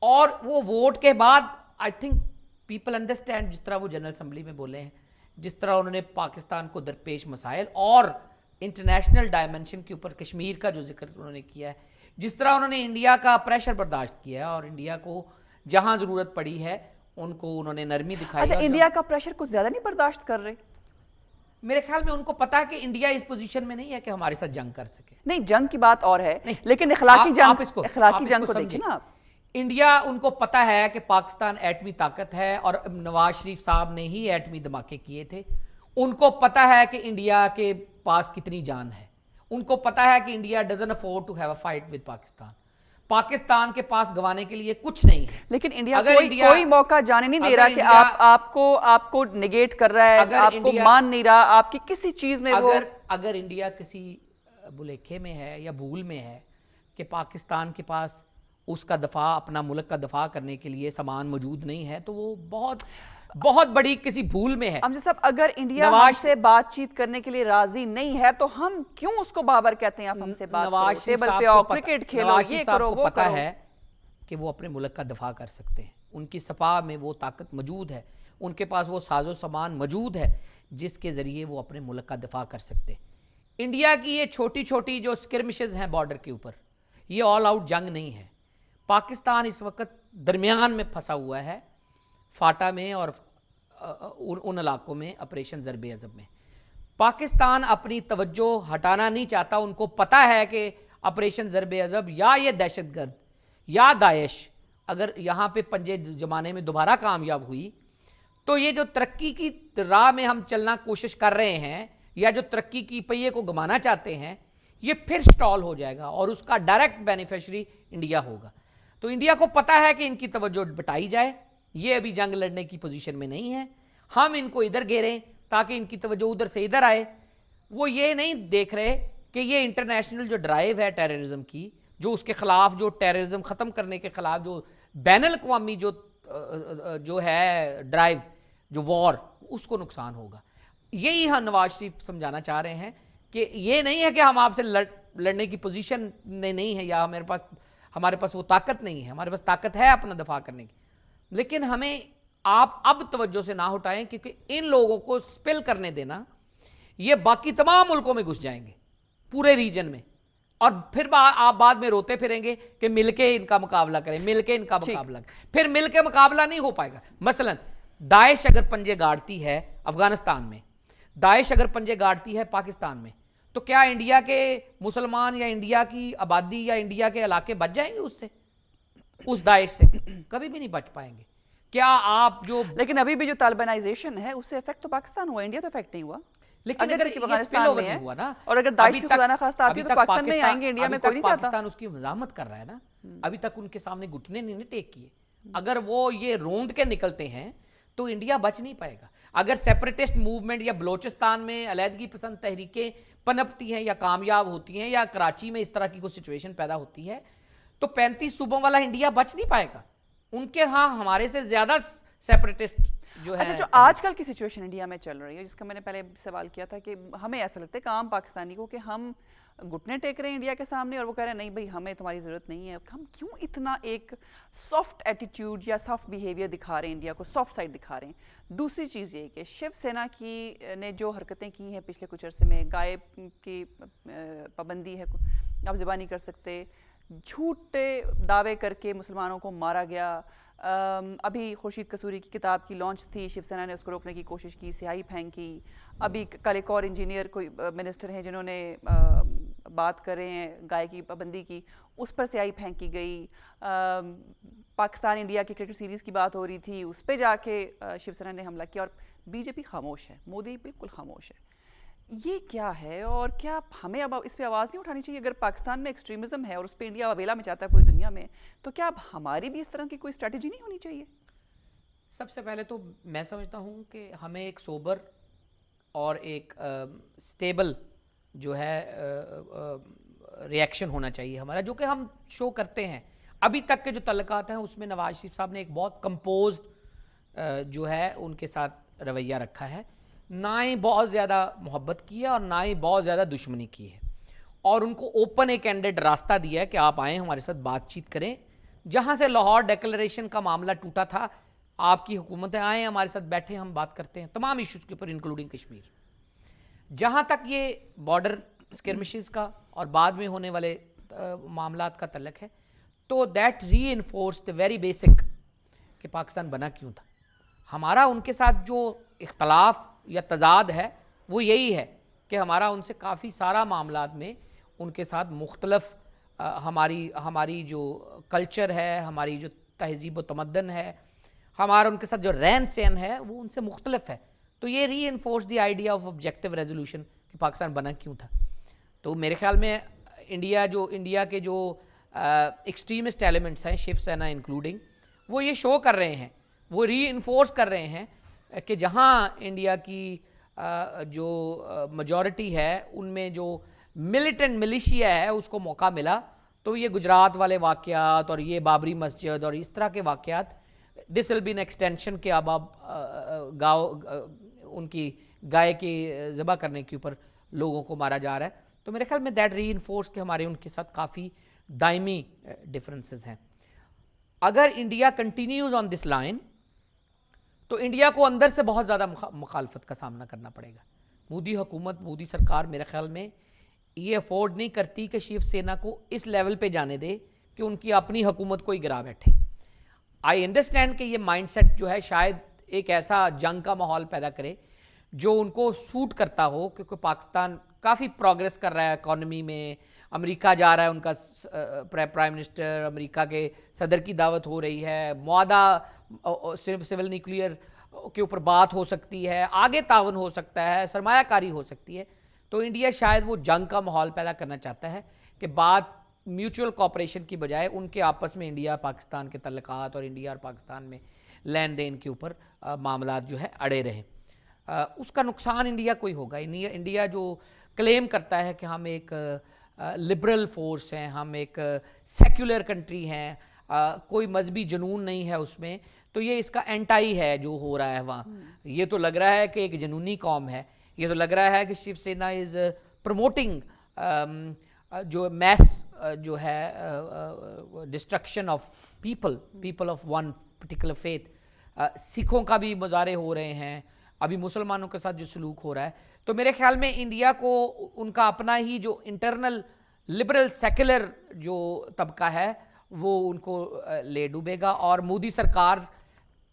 और वो वोट के बाद आई थिंक पीपल अंडरस्टैंड, जिस तरह वो जनरल असम्बली में बोले हैं, जिस तरह उन्होंने पाकिस्तान को दरपेश मसाइल और इंटरनेशनल डायमेंशन के ऊपर कश्मीर का जो जिक्र उन्होंने किया है, जिस तरह उन्होंने इंडिया का प्रेशर बर्दाश्त किया है और इंडिया को जहां ज़रूरत पड़ी है उनको उन्होंने नरमी दिखाई। अच्छा, इंडिया का प्रेशर कुछ ज़्यादा नहीं बर्दाश्त कर रहे? मेरे ख्याल में उनको पता है कि इंडिया इस पोजीशन में नहीं है कि हमारे साथ जंग कर सके। नहीं, जंग की बात और है, लेकिन इखलाकी जंग को देखिए ना। इंडिया, उनको पता है कि पाकिस्तान एटमी ताकत है और नवाज शरीफ साहब ने ही एटमी धमाके किए थे। उनको पता है कि इंडिया के पास कितनी जान है। उनको पता है कि India doesn't afford to have a fight with Pakistan. Pakistan के पास गंवाने के लिए कुछ नहीं है। लेकिन इंडिया कोई मौका जाने नहीं दे रहा कि आपको निगेट कर रहा है, आपको मान नहीं रहा, आपकी किसी चीज में। अगर इंडिया किसी भुलेखे में है या भूल में है कि पाकिस्तान के पास उसका दफा, अपना मुल्क का दफा करने के लिए सामान मौजूद नहीं है, तो वो बहुत बहुत बड़ी किसी भूल में है। अमजद साहब, अगर इंडिया हमसे बातचीत करने के लिए राजी नहीं है तो हम क्यों उसको बाबर कहते हैं? आप हमसे बात करो, टेबल पे आओ, क्रिकेट खेलो, ये करो, वो पता है कि वो अपने मुल्क का दफा कर सकते हैं। उनकी सफा में वो ताकत मौजूद है, उनके पास वो साजो सामान मौजूद है जिसके जरिए वो अपने मुल्क का दफा कर सकते हैं। इंडिया की ये छोटी छोटी जो स्किर्मिशेस हैं बॉर्डर के ऊपर, ये ऑल आउट जंग नहीं है। पाकिस्तान इस वक्त दरमियान में फंसा हुआ है, फाटा में और उन इलाकों में ऑपरेशन ज़रबे अज़ब में। पाकिस्तान अपनी तवज्जो हटाना नहीं चाहता। उनको पता है कि ऑपरेशन ज़रबे अज़ब या ये दहशतगर्द या दाइश अगर यहाँ पे पंजे जमाने में दोबारा कामयाब हुई तो ये जो तरक्की की राह में हम चलना कोशिश कर रहे हैं या जो तरक्की की पहिए को घुमाना चाहते हैं, ये फिर स्टॉल हो जाएगा और उसका डायरेक्ट बेनिफिशियरी इंडिया होगा। तो इंडिया को पता है कि इनकी तवज्जो बटाई जाए, ये अभी जंग लड़ने की पोजीशन में नहीं है, हम इनको इधर घेरें ताकि इनकी तवज्जो उधर से इधर आए। वो ये नहीं देख रहे कि ये इंटरनेशनल जो ड्राइव है टेररिज्म की, जो उसके खिलाफ, जो टेररिज्म ख़त्म करने के खिलाफ जो बैनुल अक़वामी जो है ड्राइव, जो वॉर, उसको नुकसान होगा। यही हम नवाज शरीफ समझाना चाह रहे हैं कि ये नहीं है कि हम आपसे लड़ने की पोजीशन में नहीं है या हमारे पास वो ताकत नहीं है। हमारे पास ताकत है अपना दफा करने की, लेकिन हमें आप अब तवज्जो से ना हटाएं क्योंकि इन लोगों को स्पिल करने देना, ये बाकी तमाम मुल्कों में घुस जाएंगे पूरे रीजन में, और फिर आप बाद में रोते फिरेंगे कि मिलके इनका मुकाबला करें, मिलके इनका मुकाबला करें। फिर मिलके मुकाबला नहीं हो पाएगा। मसलन दाइश अगर पंजे गाड़ती है अफगानिस्तान में, दाइश अगर पंजे गाड़ती है पाकिस्तान में, तो क्या इंडिया के मुसलमान या इंडिया की आबादी या इंडिया के इलाके बच जाएंगे उससे, उस दाइश से? कभी भी नहीं बच पाएंगे। क्या आप जो, लेकिन अभी भी जो तालिबानाइजेशन है उससे इफेक्ट तो पाकिस्तान हुआ, इंडिया तो इफेक्ट नहीं हुआ। लेकिन अगर ये स्पिल ओवर नहीं हुआ ना, और अगर दाइश की खुदा ना खास्ता आती है तो पाकिस्तान में आएंगे, इंडिया में कोई नहीं चाहता। पाकिस्तान उसकी मजामत कर रहा है ना, अभी तक उनके सामने घुटने नहीं टेक किए। अगर वो ये रोंद के निकलते हैं तो इंडिया बच नहीं पाएगा। अगर सेपरेटिस्ट मूवमेंट या बलोचिस्तान में अलहदगी पसंद तहरीकें पनपती हैं या कामयाब होती हैं या कराची में इस तरह की कोई सिचुएशन पैदा होती है तो 35 सूबों वाला इंडिया बच नहीं पाएगा। उनके हाँ हमारे से ज्यादा सेपरेटिस्ट जो है। अच्छा, जो आजकल की सिचुएशन इंडिया में चल रही है, जिसका मैंने पहले सवाल किया था कि हमें ऐसा लगता है कि आम पाकिस्तानी को कि हम घुटने टेक रहे हैं इंडिया के सामने और वो कह रहे हैं नहीं भाई हमें तुम्हारी ज़रूरत नहीं है। हम क्यों इतना एक सॉफ्ट एटीट्यूड या सॉफ्ट बिहेवियर दिखा रहे हैं, इंडिया को सॉफ्ट साइड दिखा रहे हैं? दूसरी चीज़ ये कि शिवसेना की ने जो हरकतें की हैं पिछले कुछ अरसे में, गाय की पाबंदी है, आप ज़बान नहीं कर सकते, झूठे दावे करके मुसलमानों को मारा गया। अभी खुर्शीद कसूरी की किताब की लॉन्च थी, शिवसेना ने उसको रोकने की कोशिश की, स्याही फेंकी। अभी कल एक और इंजीनियर कोई मिनिस्टर हैं जिन्होंने बात कर रहे हैं गाय की पाबंदी की, उस पर स्याही फेंकी गई। पाकिस्तान इंडिया की क्रिकेट सीरीज़ की बात हो रही थी, उस पर जाके शिवसेना ने हमला किया और बीजेपी खामोश है, मोदी बिल्कुल खामोश है। ये क्या है और क्या हमें अब इस पर आवाज़ नहीं उठानी चाहिए? अगर पाकिस्तान में एक्सट्रीमिज़म है और उस पर इंडिया अवेला में चाहता है पूरी दुनिया में, तो क्या अब हमारी भी इस तरह की कोई स्ट्रैटेजी नहीं होनी चाहिए? सबसे पहले तो मैं समझता हूँ कि हमें एक सोबर और एक स्टेबल जो है रिएक्शन होना चाहिए हमारा, जो कि हम शो करते हैं। अभी तक के जो तल्लुकात हैं उसमें नवाज शरीफ साहब ने एक बहुत कंपोज्ड जो है उनके साथ रवैया रखा है, ना ही बहुत ज़्यादा मोहब्बत की है और ना ही बहुत ज़्यादा दुश्मनी की है, और उनको ओपन एक एंडेड रास्ता दिया है कि आप आएँ हमारे साथ बातचीत करें। जहाँ से लाहौर डिक्लेरेशन का मामला टूटा था, आपकी हुकूमतें आएँ हमारे साथ बैठे, हम बात करते हैं तमाम इश्यूज़ के ऊपर इंक्लूडिंग कश्मीर। जहाँ तक ये बॉर्डर स्किर्मिशेस का और बाद में होने वाले मामलात का तल्लक है, तो दैट री इन्फोर्स द वेरी बेसिक कि पाकिस्तान बना क्यों था। हमारा उनके साथ जो इख्तलाफ या तजाद है वो यही है कि हमारा उनसे काफ़ी सारा मामलात में उनके साथ मुख्तलफ हमारी जो कल्चर है, हमारी जो तहजीब व तमद्दन है, हमारा उनके साथ जो रहन सहन है वो उनसे मुख्तलफ है। तो ये री enforce the idea of objective resolution कि पाकिस्तान बना क्यों था। तो मेरे ख्याल में इंडिया के जो एक्सट्रीमिस्ट एलिमेंट्स हैं, शिवसेना इंक्लूडिंग, वो ये शो कर रहे हैं, वो री इन्फोर्स कर रहे हैं कि जहाँ इंडिया की जो मेजॉरिटी है उनमें जो मिलिटेंट मिलिशिया है उसको मौका मिला, तो ये गुजरात वाले वाक़यात और ये बाबरी मस्जिद और इस तरह के वाक़यात, this will be an extension के अब उनकी गाय की ज़बह करने के ऊपर लोगों को मारा जा रहा है। तो मेरे ख्याल में दैट री इन्फोर्स के हमारे उनके साथ काफ़ी दायमी डिफरेंसेस हैं। अगर India continues on this line तो इंडिया को अंदर से बहुत ज़्यादा मुखालफत का सामना करना पड़ेगा। मोदी हुकूमत, मोदी सरकार मेरे ख्याल में ये अफोर्ड नहीं करती कि शिवसेना को इस लेवल पे जाने दे कि उनकी अपनी हुकूमत को ही गिरा बैठे। आई अंडरस्टैंड कि ये माइंडसेट जो है शायद एक ऐसा जंग का माहौल पैदा करे जो उनको सूट करता हो, क्योंकि पाकिस्तान काफ़ी प्रोग्रेस कर रहा है इकॉनमी में, अमेरिका जा रहा है, उनका प्राइम मिनिस्टर, अमेरिका के सदर की दावत हो रही है, मुआहदा सिर्फ सिविल न्यूक्लियर के ऊपर बात हो सकती है, आगे तावन हो सकता है, सरमायाकारी हो सकती है। तो इंडिया शायद वो जंग का माहौल पैदा करना चाहता है कि बात म्यूचुअल कॉपरेशन की बजाय उनके आपस में इंडिया पाकिस्तान के तल्लुकात और इंडिया और पाकिस्तान में लेन देन के ऊपर मामलात जो है अड़े रहें। उसका नुकसान इंडिया को ही होगा। इंडिया जो क्लेम करता है कि हम एक लिबरल फोर्स हैं, हम एक सेक्युलर कंट्री हैं, कोई मजहबी जुनून नहीं है उसमें, तो ये इसका एंटाई है जो हो रहा है वहाँ। ये तो लग रहा है कि एक जुनूनी कौम है, ये तो लग रहा है कि शिवसेना इज़ प्रमोटिंग जो मैस जो है destruction of people of one particular faith. सिखों का भी मुजाहरे हो रहे हैं, अभी मुसलमानों के साथ जो सलूक हो रहा है। तो मेरे ख्याल में इंडिया को उनका अपना ही जो इंटरनल लिबरल सेक्युलर जो तबका है वो उनको ले डूबेगा, और मोदी सरकार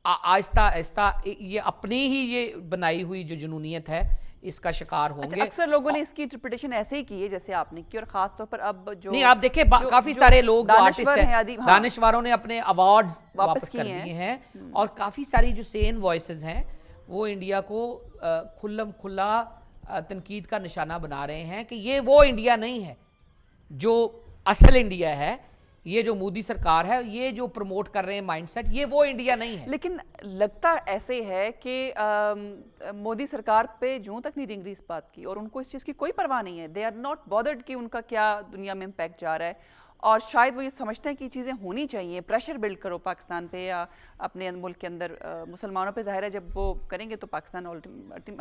आहिस्ता आहिस्ता ये अपनी ही ये बनाई हुई जो जुनूनियत है इसका शिकार होंगे। अच्छा, अक्सर लोगों ने इसकी इंटरप्रिटेशन ऐसे ही की है जैसे आपने की, और खास तौर पर अब जो नहीं, आप देखिए काफी सारे लोग जो आर्टिस्ट हैं, हाँ, दानिशवारों ने अपने अवार्ड्स वापस कर दिए हैं, और काफी सारी जो सेन वॉइसेस हैं वो इंडिया को खुल्लम खुल्ला तनकीद का निशाना बना रहे हैं कि ये वो इंडिया नहीं है जो असल इंडिया है। ये जो मोदी सरकार है, ये जो प्रमोट कर रहे हैं माइंडसेट, ये वो इंडिया नहीं है। लेकिन लगता ऐसे है कि मोदी सरकार पे जूं तक नहीं रिंग रही इस बात की, और उनको इस चीज़ की कोई परवाह नहीं है। दे आर नॉट बॉदर्ड कि उनका क्या दुनिया में इम्पैक्ट जा रहा है, और शायद वो ये समझते हैं कि चीज़ें होनी चाहिए, प्रेशर बिल्ड करो पाकिस्तान पे या अपने मुल्क के अंदर। मुसलमानों पे ज़ाहिर है जब वो करेंगे तो पाकिस्तान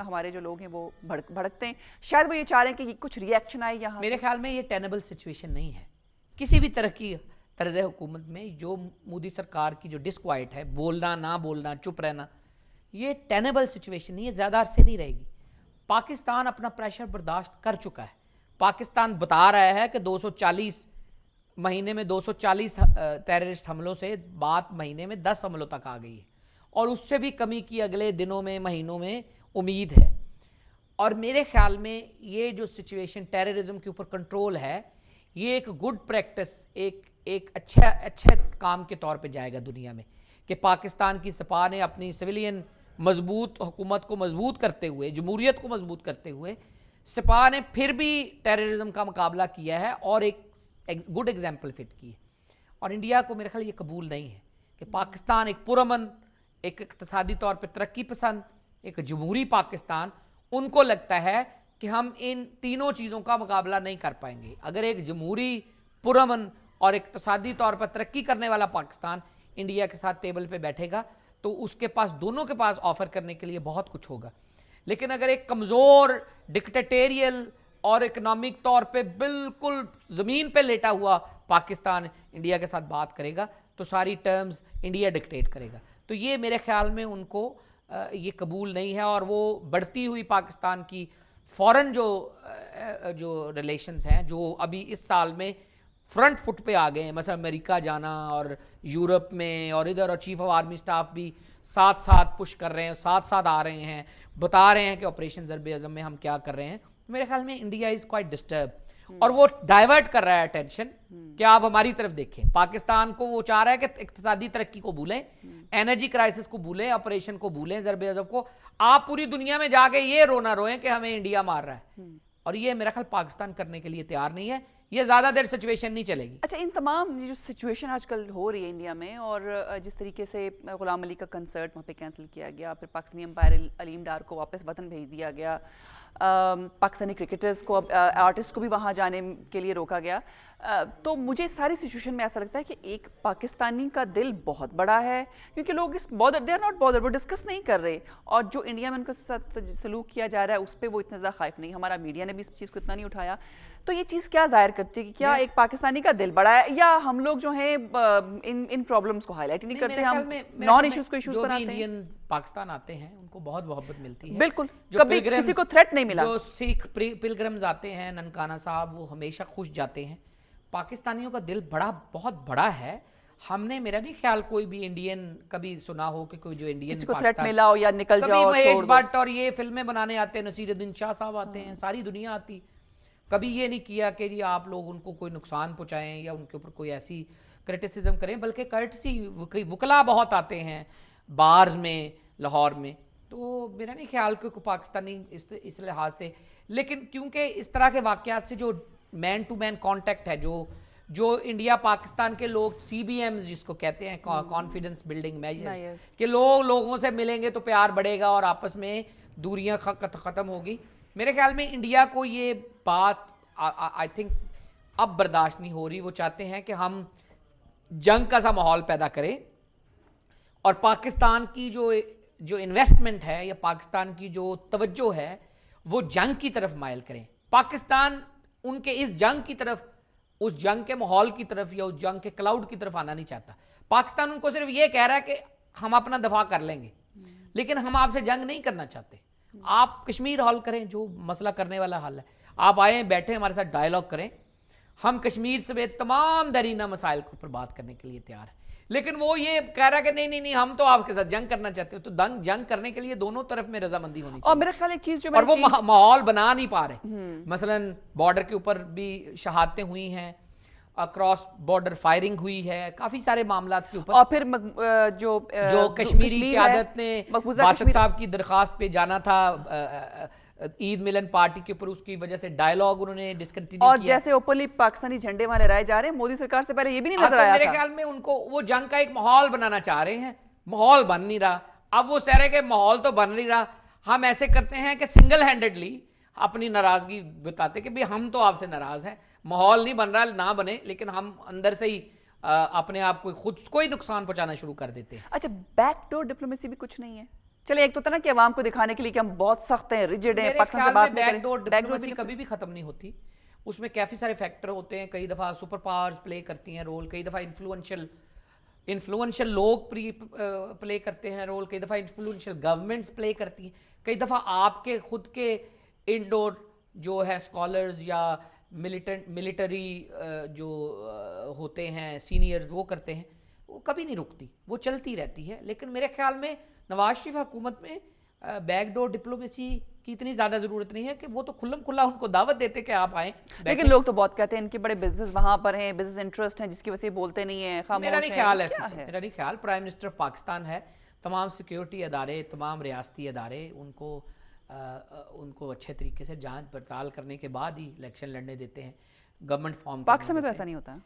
हमारे जो लोग हैं वो भड़कते हैं। शायद वो ये चाह रहे हैं कि कुछ रिएक्शन आए यहाँ। मेरे ख्याल में ये टेनेबल सिचुएशन नहीं है किसी भी तरह की तर्ज हुकूमत में। जो मोदी सरकार की जो डिस्क्वाइट है, बोलना ना बोलना, चुप रहना, ये टेनेबल सिचुएशन नहीं है, ज़्यादा अरसे नहीं रहेगी। पाकिस्तान अपना प्रेशर बर्दाश्त कर चुका है। पाकिस्तान बता रहा है कि 240 महीने में 240 टेररिस्ट हमलों से बात महीने में 10 हमलों तक आ गई है, और उससे भी कमी की अगले दिनों में, महीनों में उम्मीद है। और मेरे ख्याल में ये जो सिचुएशन टेररिज्म के ऊपर कंट्रोल है, ये एक गुड प्रैक्टिस, एक अच्छा काम के तौर पे जाएगा दुनिया में, कि पाकिस्तान की सपा ने अपनी सिविलियन मजबूत हुकूमत को मजबूत करते हुए, जमहूरियत को मजबूत करते हुए, सपा ने फिर भी टेररिज्म का मुकाबला किया है और एक गुड एग्जाम्पल फिट की है। और इंडिया को मेरे ख्याल ये कबूल नहीं है कि पाकिस्तान एक पुरअमन, एक इक़्तिसादी तौर पे तरक्की पसंद, एक जमहूरी पाकिस्तान, उनको लगता है कि हम इन तीनों चीज़ों का मुकाबला नहीं कर पाएंगे। अगर एक जमहूरी, पुरअमन और इक़्तिसादी तौर पर तरक्की करने वाला पाकिस्तान इंडिया के साथ टेबल पे बैठेगा तो उसके पास, दोनों के पास ऑफर करने के लिए बहुत कुछ होगा। लेकिन अगर एक कमज़ोर, डिक्टेटेरियल और इकोनॉमिक तौर पे बिल्कुल ज़मीन पे लेटा हुआ पाकिस्तान इंडिया के साथ बात करेगा तो सारी टर्म्स इंडिया डिक्टेट करेगा। तो ये मेरे ख्याल में उनको ये कबूल नहीं है, और वो बढ़ती हुई पाकिस्तान की फॉरेन जो रिलेशंस हैं, जो अभी इस साल में फ्रंट फुट पे आ गए हैं, मतलब अमेरिका जाना और यूरोप में और इधर, और चीफ ऑफ आर्मी स्टाफ भी साथ साथ पुश कर रहे हैं, साथ साथ आ रहे हैं, बता रहे हैं कि ऑपरेशन ज़र्ब अज़म में हम क्या कर रहे हैं। मेरे ख्याल में इंडिया इज़ क्वाइट डिस्टर्ब, और वो डाइवर्ट कर रहा है अटेंशन कि आप हमारी तरफ देखें। पाकिस्तान को वो चाह रहा है कि इक्तिसादी तरक्की को भूलें, एनर्जी क्राइसिस को भूलें, ऑपरेशन को भूलें, ज़र्ब अज़म को। आप पूरी दुनिया में जाके ये रोना रोएं कि हमें इंडिया मार रहा है, और ये मेरा ख्याल पाकिस्तान करने के लिए तैयार नहीं है। ये ज़्यादा देर सिचुएशन नहीं चलेगी। अच्छा, इन तमाम जो सिचुएशन आजकल हो रही है इंडिया में, और जिस तरीके से गुलाम अली का कंसर्ट वहाँ पे कैंसिल किया गया, फिर पाकिस्तानी अंपायर अलीम डार को वापस वतन भेज दिया गया, पाकिस्तानी क्रिकेटर्स को, आर्टिस्ट को भी वहाँ जाने के लिए रोका गया, तो मुझे सारी सिचुएशन में ऐसा लगता है कि एक पाकिस्तानी का दिल बहुत बड़ा है, क्योंकि लोग is bother, they are not bother, वो डिस्कस नहीं कर रहे, और जो इंडिया में उनके साथ सलूक किया जा रहा है उस पर वो इतना ज़्यादा खौफ नहीं। हमारा मीडिया ने भी इस चीज़ को इतना नहीं उठाया। तो ये चीज़ क्या जाहिर करती है कि क्या एक पाकिस्तानी का दिल बड़ा है, या हम लोग जो हैं इन प्रॉब्लम्स को हाईलाइट नहीं करते, हम नॉन इश्यूज को इश्यूज बनाते हैं। इंडियन पाकिस्तान आते हैं उनको बहुत मोहब्बत मिलती है, बिल्कुल, कभी किसी को थ्रेट नहीं मिला। जो सिख पिलग्रिम्स आते हैं, ननकाना साहब, वो हमेशा खुश जाते हैं। पाकिस्तानियों का दिल बहुत बड़ा है। हमने, मेरा नहीं ख्याल कोई भी इंडियन कभी सुना हो कि कोई जो इंडियन किसी को थ्रेट मिला हो या निकल कभी जाओ, महेश छोड़ दो। भट्ट और ये फिल्में बनाने आते हैं, नसीरुद्दीन शाह साहब आते हैं, सारी दुनिया आती, कभी ये नहीं किया कि जी आप लोग उनको कोई नुकसान पहुंचाएं या उनके ऊपर कोई ऐसी क्रिटिसिज्म करें, बल्कि कर्टसी वकला बहुत आते हैं बार्स में, लाहौर में। तो मेरा नहीं ख्याल कि कोई पाकिस्तानी इस लिहाज से, लेकिन क्योंकि इस तरह के वाकयात से जो मैन टू मैन कांटेक्ट है, जो इंडिया पाकिस्तान के लोग CBMs जिसको कहते हैं, कॉन्फिडेंस बिल्डिंग मेजर्स, कि लोगों से मिलेंगे तो प्यार बढ़ेगा और आपस में दूरियां खत्म होगी। मेरे ख्याल में इंडिया को ये बात आई थिंक अब बर्दाश्त नहीं हो रही। वो चाहते हैं कि हम जंग का सा माहौल पैदा करें और पाकिस्तान की जो इन्वेस्टमेंट है या पाकिस्तान की जो तवज्जो है वो जंग की तरफ मायल करें। पाकिस्तान उनके इस जंग की तरफ, उस जंग के माहौल की तरफ या उस जंग के क्लाउड की तरफ आना नहीं चाहता। पाकिस्तान उनको सिर्फ ये कह रहा है कि हम अपना दफा कर लेंगे, लेकिन हम आपसे जंग नहीं करना चाहते। आप कश्मीर हल करें, जो मसला करने वाला हल है, आप आए बैठे हमारे साथ डायलॉग करें, हम कश्मीर समेत तमाम दरीना मसाइल के ऊपर बात करने के लिए तैयार हैं। लेकिन वो ये कह रहा है कि नहीं हम तो आपके साथ जंग करना चाहते हो। तो जंग करने के लिए दोनों तरफ में रजामंदी होनी चाहिए। और मेरा ख्याल एक चीज जो और वो माहौल बना नहीं पा रहे। मसलन बॉर्डर के ऊपर भी शहादतें हुई हैं, अक्रॉस बॉर्डर फायरिंग हुई है, काफी सारे मामलात के ऊपर। और फिर जो कश्मीरी क़यादत ने बासत साहब की दरखास्त पे जाना था ईद मिलन पार्टी के ऊपर, उसकी वजह से डायलॉग उन्होंने डिसकंटिन्यू और किया। जैसे ओपनली पाकिस्तानी झंडे वहां लहराए जा रहे हैं, मोदी सरकार से पहले ये भी नहीं नजर आया मेरे था। ख्याल में उनको वो जंग का एक माहौल बनाना चाह रहे हैं, माहौल बन नहीं रहा। अब वो कह रहे कि माहौल तो बन नहीं रहा, हम ऐसे करते हैं कि सिंगल हैंडेडली अपनी नाराजगी बताते कि भाई हम तो आपसे नाराज हैं, माहौल नहीं बन रहा, ना बने, लेकिन हम अंदर से ही अपने आप को खुद को ही नुकसान पहुंचाना शुरू कर देते हैं। अच्छा, बैकडोर डिप्लोमेसी भी कुछ नहीं है। चले, एक तो था ना कि अवाम को दिखाने के लिए कि हम बहुत सख्त हैं, रिजिड हैं, पाकिस्तान से बात नहीं करें। बैकडोर डिप्लोमेसी कभी भी खत्म नहीं होती। उसमें काफी सारे फैक्टर होते हैं। कई दफा सुपर पावर्स प्ले करती हैं रोल, कई दफा इन्फ्लुएंशियल लोग प्ले करते हैं रोल, कई दफा इन्फ्लुएंशियल गवर्नमेंट्स प्ले करती हैं, कई दफा आपके खुद के इंडोर जो है स्कॉलर्स या मिलिटरी जो होते हैं सीनियर्स, वो करते हैं। वो कभी नहीं रुकती, वो चलती रहती है। लेकिन मेरे ख्याल में नवाज शरीफ हुकूमत में बैकडोर डिप्लोमेसी की इतनी ज़्यादा ज़रूरत नहीं है कि वो तो खुल्लम खुल्ला उनको दावत देते कि आप आए। लेकिन लोग तो बहुत कहते हैं इनके बड़े बिजनेस वहां पर हैं, बिजनेस इंटरेस्ट हैं, जिसकी वजह से बोलते नहीं है। मेरा नहीं ख्याल ऐसा है। मेरा नहीं ख्याल। प्राइम मिनिस्टर पाकिस्तान है, तमाम सिक्योरिटी अदारे, तमाम रियासती अदारे उनको अच्छे तरीके से जांच पड़ताल करने के बाद ही इलेक्शन लड़ने देते हैं, गवर्नमेंट फॉर्म। पाकिस्तान में तो ऐसा नहीं होता।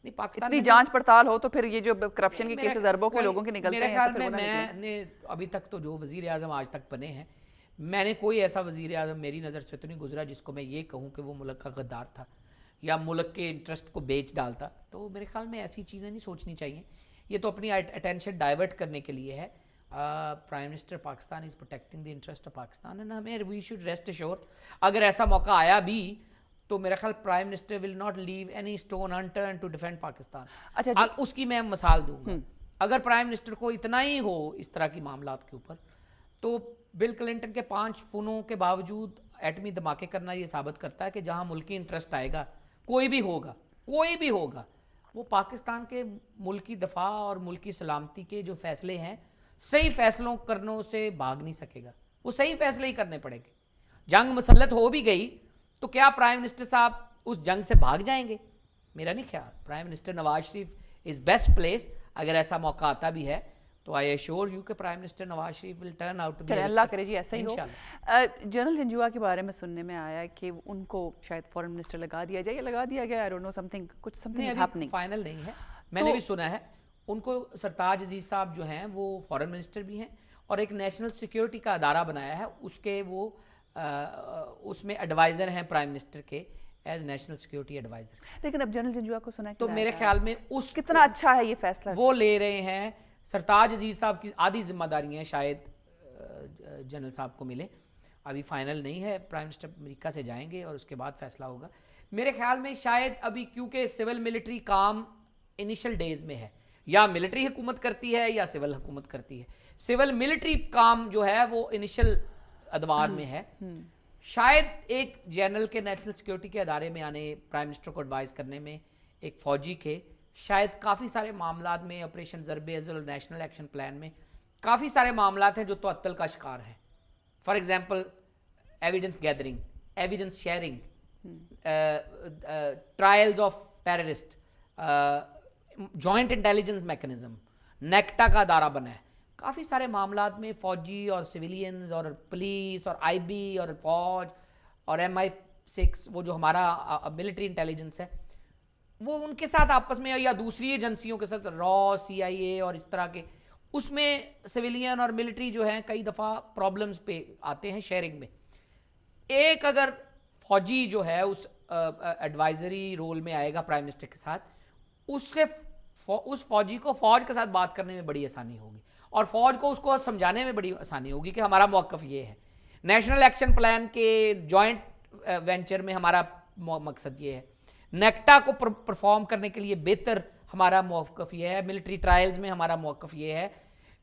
नहीं, पाकिस्तान इतनी जांच पड़ताल हो तो फिर ये जो करप्शन के केसेस अरबों के लोगों के निकलते हैं। मेरे ख्याल में मैंने अभी तक तो जो वजीर आजम आज तक बने हैं, मैंने कोई ऐसा वजीर आजम मेरी नज़र से तो नहीं गुजरा जिसको मैं ये कहूँ कि वो मुल्क का गद्दार था या मुल्क के इंटरेस्ट को बेच डालता। तो मेरे ख्याल में ऐसी चीज़ें नहीं सोचनी चाहिए। ये तो अपनी अटेंशन डाइवर्ट करने के लिए है। Prime minister Pakistan is protecting the interest of Pakistan and हमें वी शुड रेस्ट एश्योर्ड। अगर ऐसा मौका आया भी तो मेरा ख्याल prime minister will not leave any stone unturned to defend Pakistan. अच्छा, उसकी मैं मिसाल दूंगा। अगर प्राइम मिनिस्टर को इतना ही हो इस तरह की मामलात के ऊपर, तो बिल क्लिंटन के 5 खूनों के बावजूद एटमी धमाके करना ये साबित करता है कि जहां मुल्की इंटरेस्ट आएगा, कोई भी होगा, वो पाकिस्तान के मुल्की दफा और मुल्की सलामती के जो फैसले हैं, सही फैसलों करने से भाग नहीं सकेगा। वो सही फैसले ही करने पड़ेंगे। जंग मुसल्लत हो भी गई तो क्या प्राइम मिनिस्टर साहब उस जंग से भाग जाएंगे? मेरा नहीं ख्याल। Prime minister Nawaz Sharif is best place. अगर ऐसा मौका आता भी है तो आई एश्योर यू कि prime minister Nawaz Sharif will turn out to be, अल्लाह करे जी ऐसा ही हो। जनरल जंजुआ के बारे में सुनने में आया कि उनको शायद फॉरेन मिनिस्टर लगा दिया जाए या लगा दिया गया, I don't know, something happening. Final नहीं है, मैंने भी सुना है। उनको सरताज अजीज साहब जो हैं वो फॉरेन मिनिस्टर भी हैं और एक नेशनल सिक्योरिटी का अदारा बनाया है, उसके वो उसमें एडवाइजर हैं प्राइम मिनिस्टर के, एज नेशनल सिक्योरिटी एडवाइजर। लेकिन अब जनरल जंजुआ को सुना तो मेरे ख्याल में उस कितना अच्छा है ये फैसला वो ले रहे हैं। सरताज अजीज साहब की आधी जिम्मेदारियां शायद जनरल साहब को मिले। अभी फाइनल नहीं है, प्राइम मिनिस्टर अमेरिका से जाएंगे और उसके बाद फैसला होगा। मेरे ख्याल में शायद अभी क्योंकि सिविल मिलिट्री काम इनिशियल डेज में है, या मिलिट्री हुकूमत करती है या सिविल हुकूमत करती है। सिविल मिलिट्री काम जो है वो इनिशियल अदवार में है। शायद एक जनरल के नेशनल सिक्योरिटी के अदारे में आने, प्राइम मिनिस्टर को एडवाइस करने में एक फ़ौजी के शायद काफ़ी सारे मामलात में, ऑपरेशन ज़रबे अज़ल और नेशनल एक्शन प्लान में काफ़ी सारे मामलात हैं जो तअत्तुल का शिकार हैं। For example evidence gathering, evidence sharing, trials of terrorist, joint intelligence mechanism, NACTA का दायरा बना है। काफ़ी सारे मामलात में फ़ौजी और सिविलियंस और पुलिस और आईबी और फ़ौज और MI6 वो जो हमारा मिलिट्री इंटेलिजेंस है वो उनके साथ आपस में या दूसरी एजेंसियों के साथ रॉ, CIA और इस तरह के, उसमें सिविलियन और मिलिट्री जो है कई दफ़ा प्रॉब्लम्स पे आते हैं शेयरिंग में। एक अगर फौजी जो है उस एडवाइजरी रोल में आएगा प्राइम मिनिस्टर के साथ, उससे उस फौजी को फौज के साथ बात करने में बड़ी आसानी होगी और फौज को उसको समझाने में बड़ी आसानी होगी कि हमारा मौक़िफ़ ये है। नेशनल एक्शन प्लान के जॉइंट वेंचर में हमारा मकसद ये है, नेक्टा को परफॉर्म करने के लिए बेहतर हमारा मौक़िफ़ ये है, मिलिट्री ट्रायल्स में हमारा मौक़िफ़ ये है,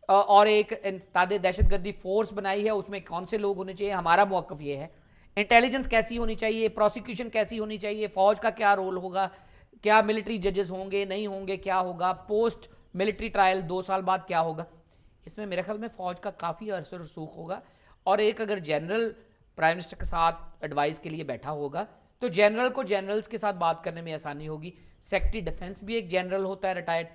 और एक इंसदादे दहशतगर्दी फोर्स बनाई है उसमें कौन से लोग होने चाहिए, हमारा मौक़िफ़ ये है। इंटेलिजेंस कैसी होनी चाहिए, प्रोसिक्यूशन कैसी होनी चाहिए, फ़ौज का क्या रोल होगा, क्या मिलिट्री जजेस होंगे नहीं होंगे, क्या होगा पोस्ट मिलिट्री ट्रायल 2 साल बाद क्या होगा। इसमें मेरे ख्याल में फ़ौज का काफ़ी असर रसूख होगा। और एक अगर जनरल प्राइम मिनिस्टर के साथ एडवाइस के लिए बैठा होगा तो जनरल को जनरल्स के साथ बात करने में आसानी होगी। सेक्रेटरी डिफेंस भी एक जनरल होता है रिटायर्ड,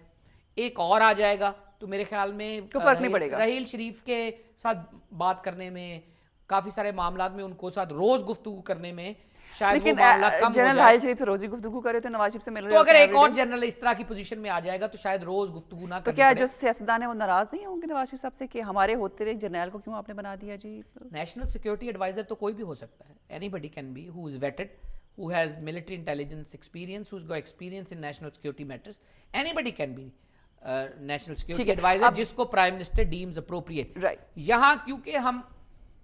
एक और आ जाएगा तो मेरे ख्याल में तो फर्क नहीं पड़ेगा। रहील शरीफ के साथ बात करने में, काफ़ी सारे मामलात में उनको साथ रोज़ गुफ्तगू करने में शायद वो मामला कम हो जनरल जाए। राहील शरीफ से रोजी गुफ्तगू करे तो नवाज शरीफ से मिल रहे तो अगर होते हैं एक और every day। जनरल इस तरह की पोजीशन में आ जाएगा तो शायद रोज गुफ्तगू ना तो करनी क्या पड़े। जो सियासतदान है वो नाराज नहीं होंगे नवाज शरीफ साहब से कि हमारे होते हुए एक जर्नैल को क्यों आपने बना दिया जी? नेशनल सिक्योरिटी एडवाइजर तो कोई भी हो सकता है, anybody can be who is vetted, who has military intelligence experience, who has got experience in national security matters, anybody can be national security advisor जिसको prime minister deems appropriate. Right, यहाँ क्योंकि हम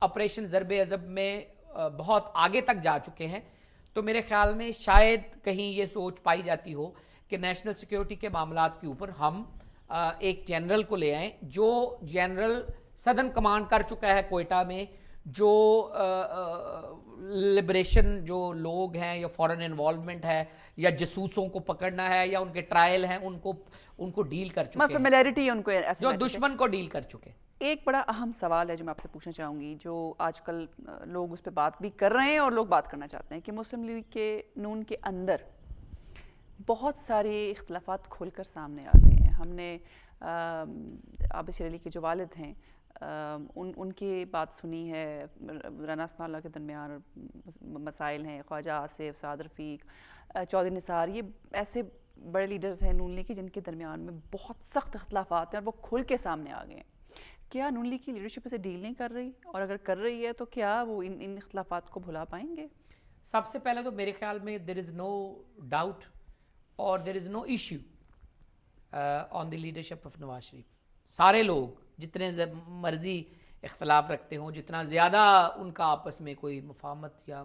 ऑपरेशन ज़रबे अज़ब में बहुत आगे तक जा चुके हैं तो मेरे ख्याल में शायद कहीं ये सोच पाई जाती हो कि नेशनल सिक्योरिटी के मामलात के ऊपर हम एक जनरल को ले आएँ जो जनरल सदर्न कमांड कर चुका है कोयटा में, जो लिबरेशन जो लोग हैं या फॉरेन इन्वॉल्वमेंट है या जसूसों को पकड़ना है या उनके ट्रायल हैं उनको डील कर चुके हैं, फेमिलियरिटी उनको ऐसे जो दुश्मन को डील कर चुके हैं। एक बड़ा अहम सवाल है जो मैं आपसे पूछना चाहूँगी, जो आजकल लोग उस पर बात भी कर रहे हैं और लोग बात करना चाहते हैं कि मुस्लिम लीग के नून के अंदर बहुत सारे इख्तलाफात खुलकर सामने आ गए हैं। हमने आबिद शेर अली के जो वालिद हैं उनकी बात सुनी है, राना सनाउल्लाह के दरमियान मसाइल हैं, ख्वाजा आसिफ, साद रफ़ीक, चौधरी निसार, ये ऐसे बड़े लीडर्स हैं नून लीग के जिनके दरमियान में बहुत सख्त इख्तलाफात हैं और वो खुल के सामने आ गए हैं। क्या नून लीग की लीडरशिप इसे डील नहीं कर रही, और अगर कर रही है तो क्या वो इन इख्तलाफात को भुला पाएंगे? सबसे पहले तो मेरे ख्याल में देयर इज़ नो डाउट और there is no issue on the leadership of Nawaz Sharif. सारे लोग जितने मर्जी इख्तलाफ रखते हों, जितना ज़्यादा उनका आपस में कोई मुफाहमत या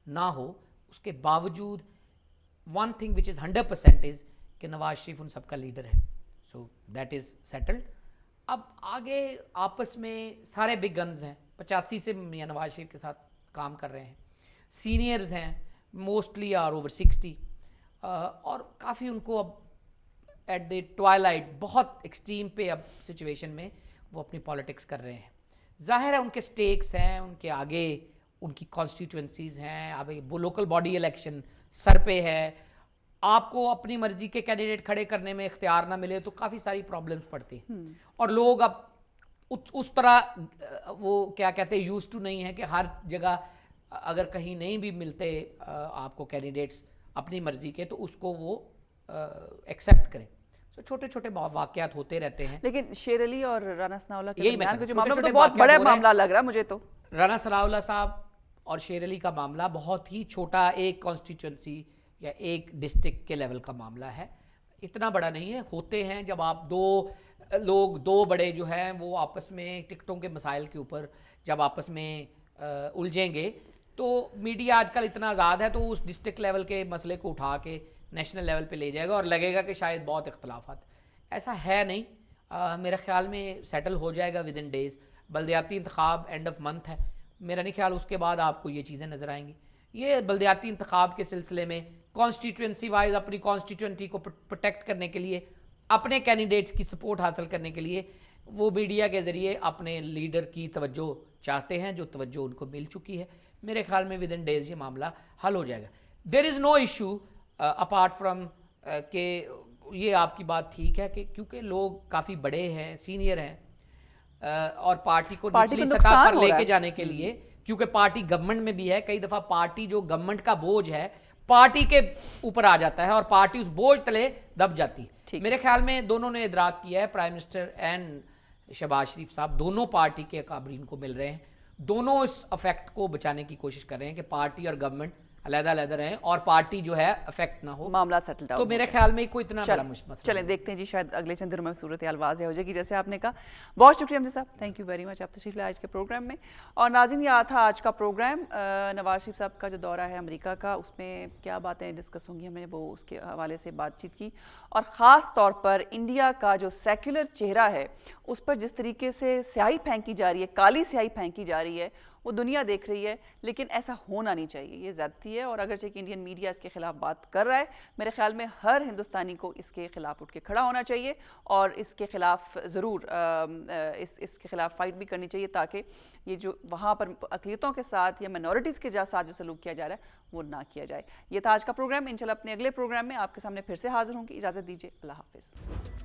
ना हो, उसके बावजूद one thing which is 100% is कि नवाज शरीफ उन सबका लीडर है। So that is settled. अब आगे आपस में सारे बिग गन्स हैं, 85 से मियां नवाज शरीफ के साथ काम कर रहे हैं, सीनियर्स हैं, मोस्टली आर ओवर 60, और काफ़ी उनको अब एट द ट्वाइलाइट बहुत एक्सट्रीम पे अब सिचुएशन में वो अपनी पॉलिटिक्स कर रहे हैं। जाहिर है उनके स्टेक्स हैं, उनके आगे उनकी कॉन्स्टिट्यूंसीज हैं, अब वो लोकल बॉडी इलेक्शन सर पे है, आपको अपनी मर्जी के कैंडिडेट खड़े करने में इख्तियार ना मिले तो काफ़ी सारी प्रॉब्लम्स पड़ती हैं। और लोग अब उस तरह वो क्या कहते हैं यूज टू नहीं है कि हर जगह अगर कहीं नहीं भी मिलते आपको कैंडिडेट्स अपनी मर्जी के तो उसको वो एक्सेप्ट करें। तो छोटे छोटे वाकयात होते रहते हैं। लेकिन शेर अली और राना सनाउल्लाह के यही दरमियान मैं जो छोटे मामला छोटे तो बहुत बड़ा मामला लग रहा है मुझे। तो राना सनाउल्लाह साहब और शेर अली का मामला बहुत ही छोटा, एक कॉन्स्टिट्यूंसी या एक डिस्ट्रिक्ट के लेवल का मामला है, इतना बड़ा नहीं है। होते हैं जब आप दो बड़े जो हैं वो आपस में टिकटों के मसाइल के ऊपर जब आपस में उलझेंगे तो मीडिया आजकल इतना आज़ाद है तो उस डिस्ट्रिक्ट लेवल के मसले को उठा के नेशनल लेवल पे ले जाएगा और लगेगा कि शायद बहुत इख्तलाफात। ऐसा है नहीं, मेरे ख्याल में सेटल हो जाएगा विद इन डेज़। बल्दियाती इंतखाब एंड ऑफ मंथ है, मेरा नहीं ख्याल उसके बाद आपको ये चीज़ें नज़र आएंगी। ये बल्दियाती इंतखाब के सिलसिले में कॉन्स्टिट्यूंसी वाइज अपनी कॉन्स्टिट्यूंसी को प्रोटेक्ट करने के लिए, अपने कैंडिडेट्स की सपोर्ट हासिल करने के लिए वो मीडिया के ज़रिए अपने लीडर की तवज्जो चाहते हैं, जो तवज्जो उनको मिल चुकी है। मेरे ख्याल में विद इन डेज ये मामला हल हो जाएगा। There is no issue apart from के ये आपकी बात ठीक है कि क्योंकि लोग काफ़ी बड़े हैं, सीनियर हैं और पार्टी को निचली सतह पर लेके जाने के लिए, क्योंकि पार्टी गवर्नमेंट में भी है, कई दफ़ा पार्टी जो गवर्नमेंट का बोझ है पार्टी के ऊपर आ जाता है और पार्टी उस बोझ तले दब जाती है। मेरे ख्याल में दोनों ने इदराक किया है, प्राइम मिनिस्टर एंड शहबाज शरीफ साहब दोनों पार्टी के अकाबरीन को मिल रहे हैं, दोनों इस अफेक्ट को बचाने की कोशिश कर रहे हैं कि पार्टी और गवर्नमेंट अलग-अलग रहें और पार्टी जो है अफेक्ट ना हो, मामला सेटल डाउन। तो मेरे ख्याल में कोई इतना बड़ा मसला चलें देखते हैं जी, शायद अगले चंद दिनों में सूरत हाल वाज़ेह हो जाएगी जैसे आपने कहा। बहुत शुक्रिया हमसे साहब, थैंक यू वेरी मच, आप तशरीफ लाए आज के प्रोग्राम में। और नाज़रीन, यह था आज का प्रोग्राम। नवाज शरीफ साहब का जो दौरा है अमेरिका का, उसमें क्या बातें डिस्कस होंगी, हमने वो उसके हवाले से बातचीत की और ख़ास तौर पर इंडिया का जो सेक्युलर चेहरा है उस पर जिस तरीके से स्याही फेंकी जा रही है, काली स्याही फेंकी जा रही है, वो दुनिया देख रही है, लेकिन ऐसा होना नहीं चाहिए, ये ज़्यादती है। और अगरचे कि इंडियन मीडिया इसके खिलाफ बात कर रहा है, मेरे ख्याल में हर हिंदुस्तानी को इसके खिलाफ उठ के खड़ा होना चाहिए और इसके खिलाफ ज़रूर इसके खिलाफ फाइट भी करनी चाहिए, ताकि ये जो वहाँ पर अक़लियतों के साथ या माइनॉरिटीज़ के साथ जो सलूक किया जा रहा है वो ना किया जाए। ये था आज का प्रोग्राम। इंशाल्लाह अपने अगले प्रोग्राम में आपके सामने फिर से हाजिर होंगी। इजाज़त दीजिए, अल्लाह हाफ़िज़।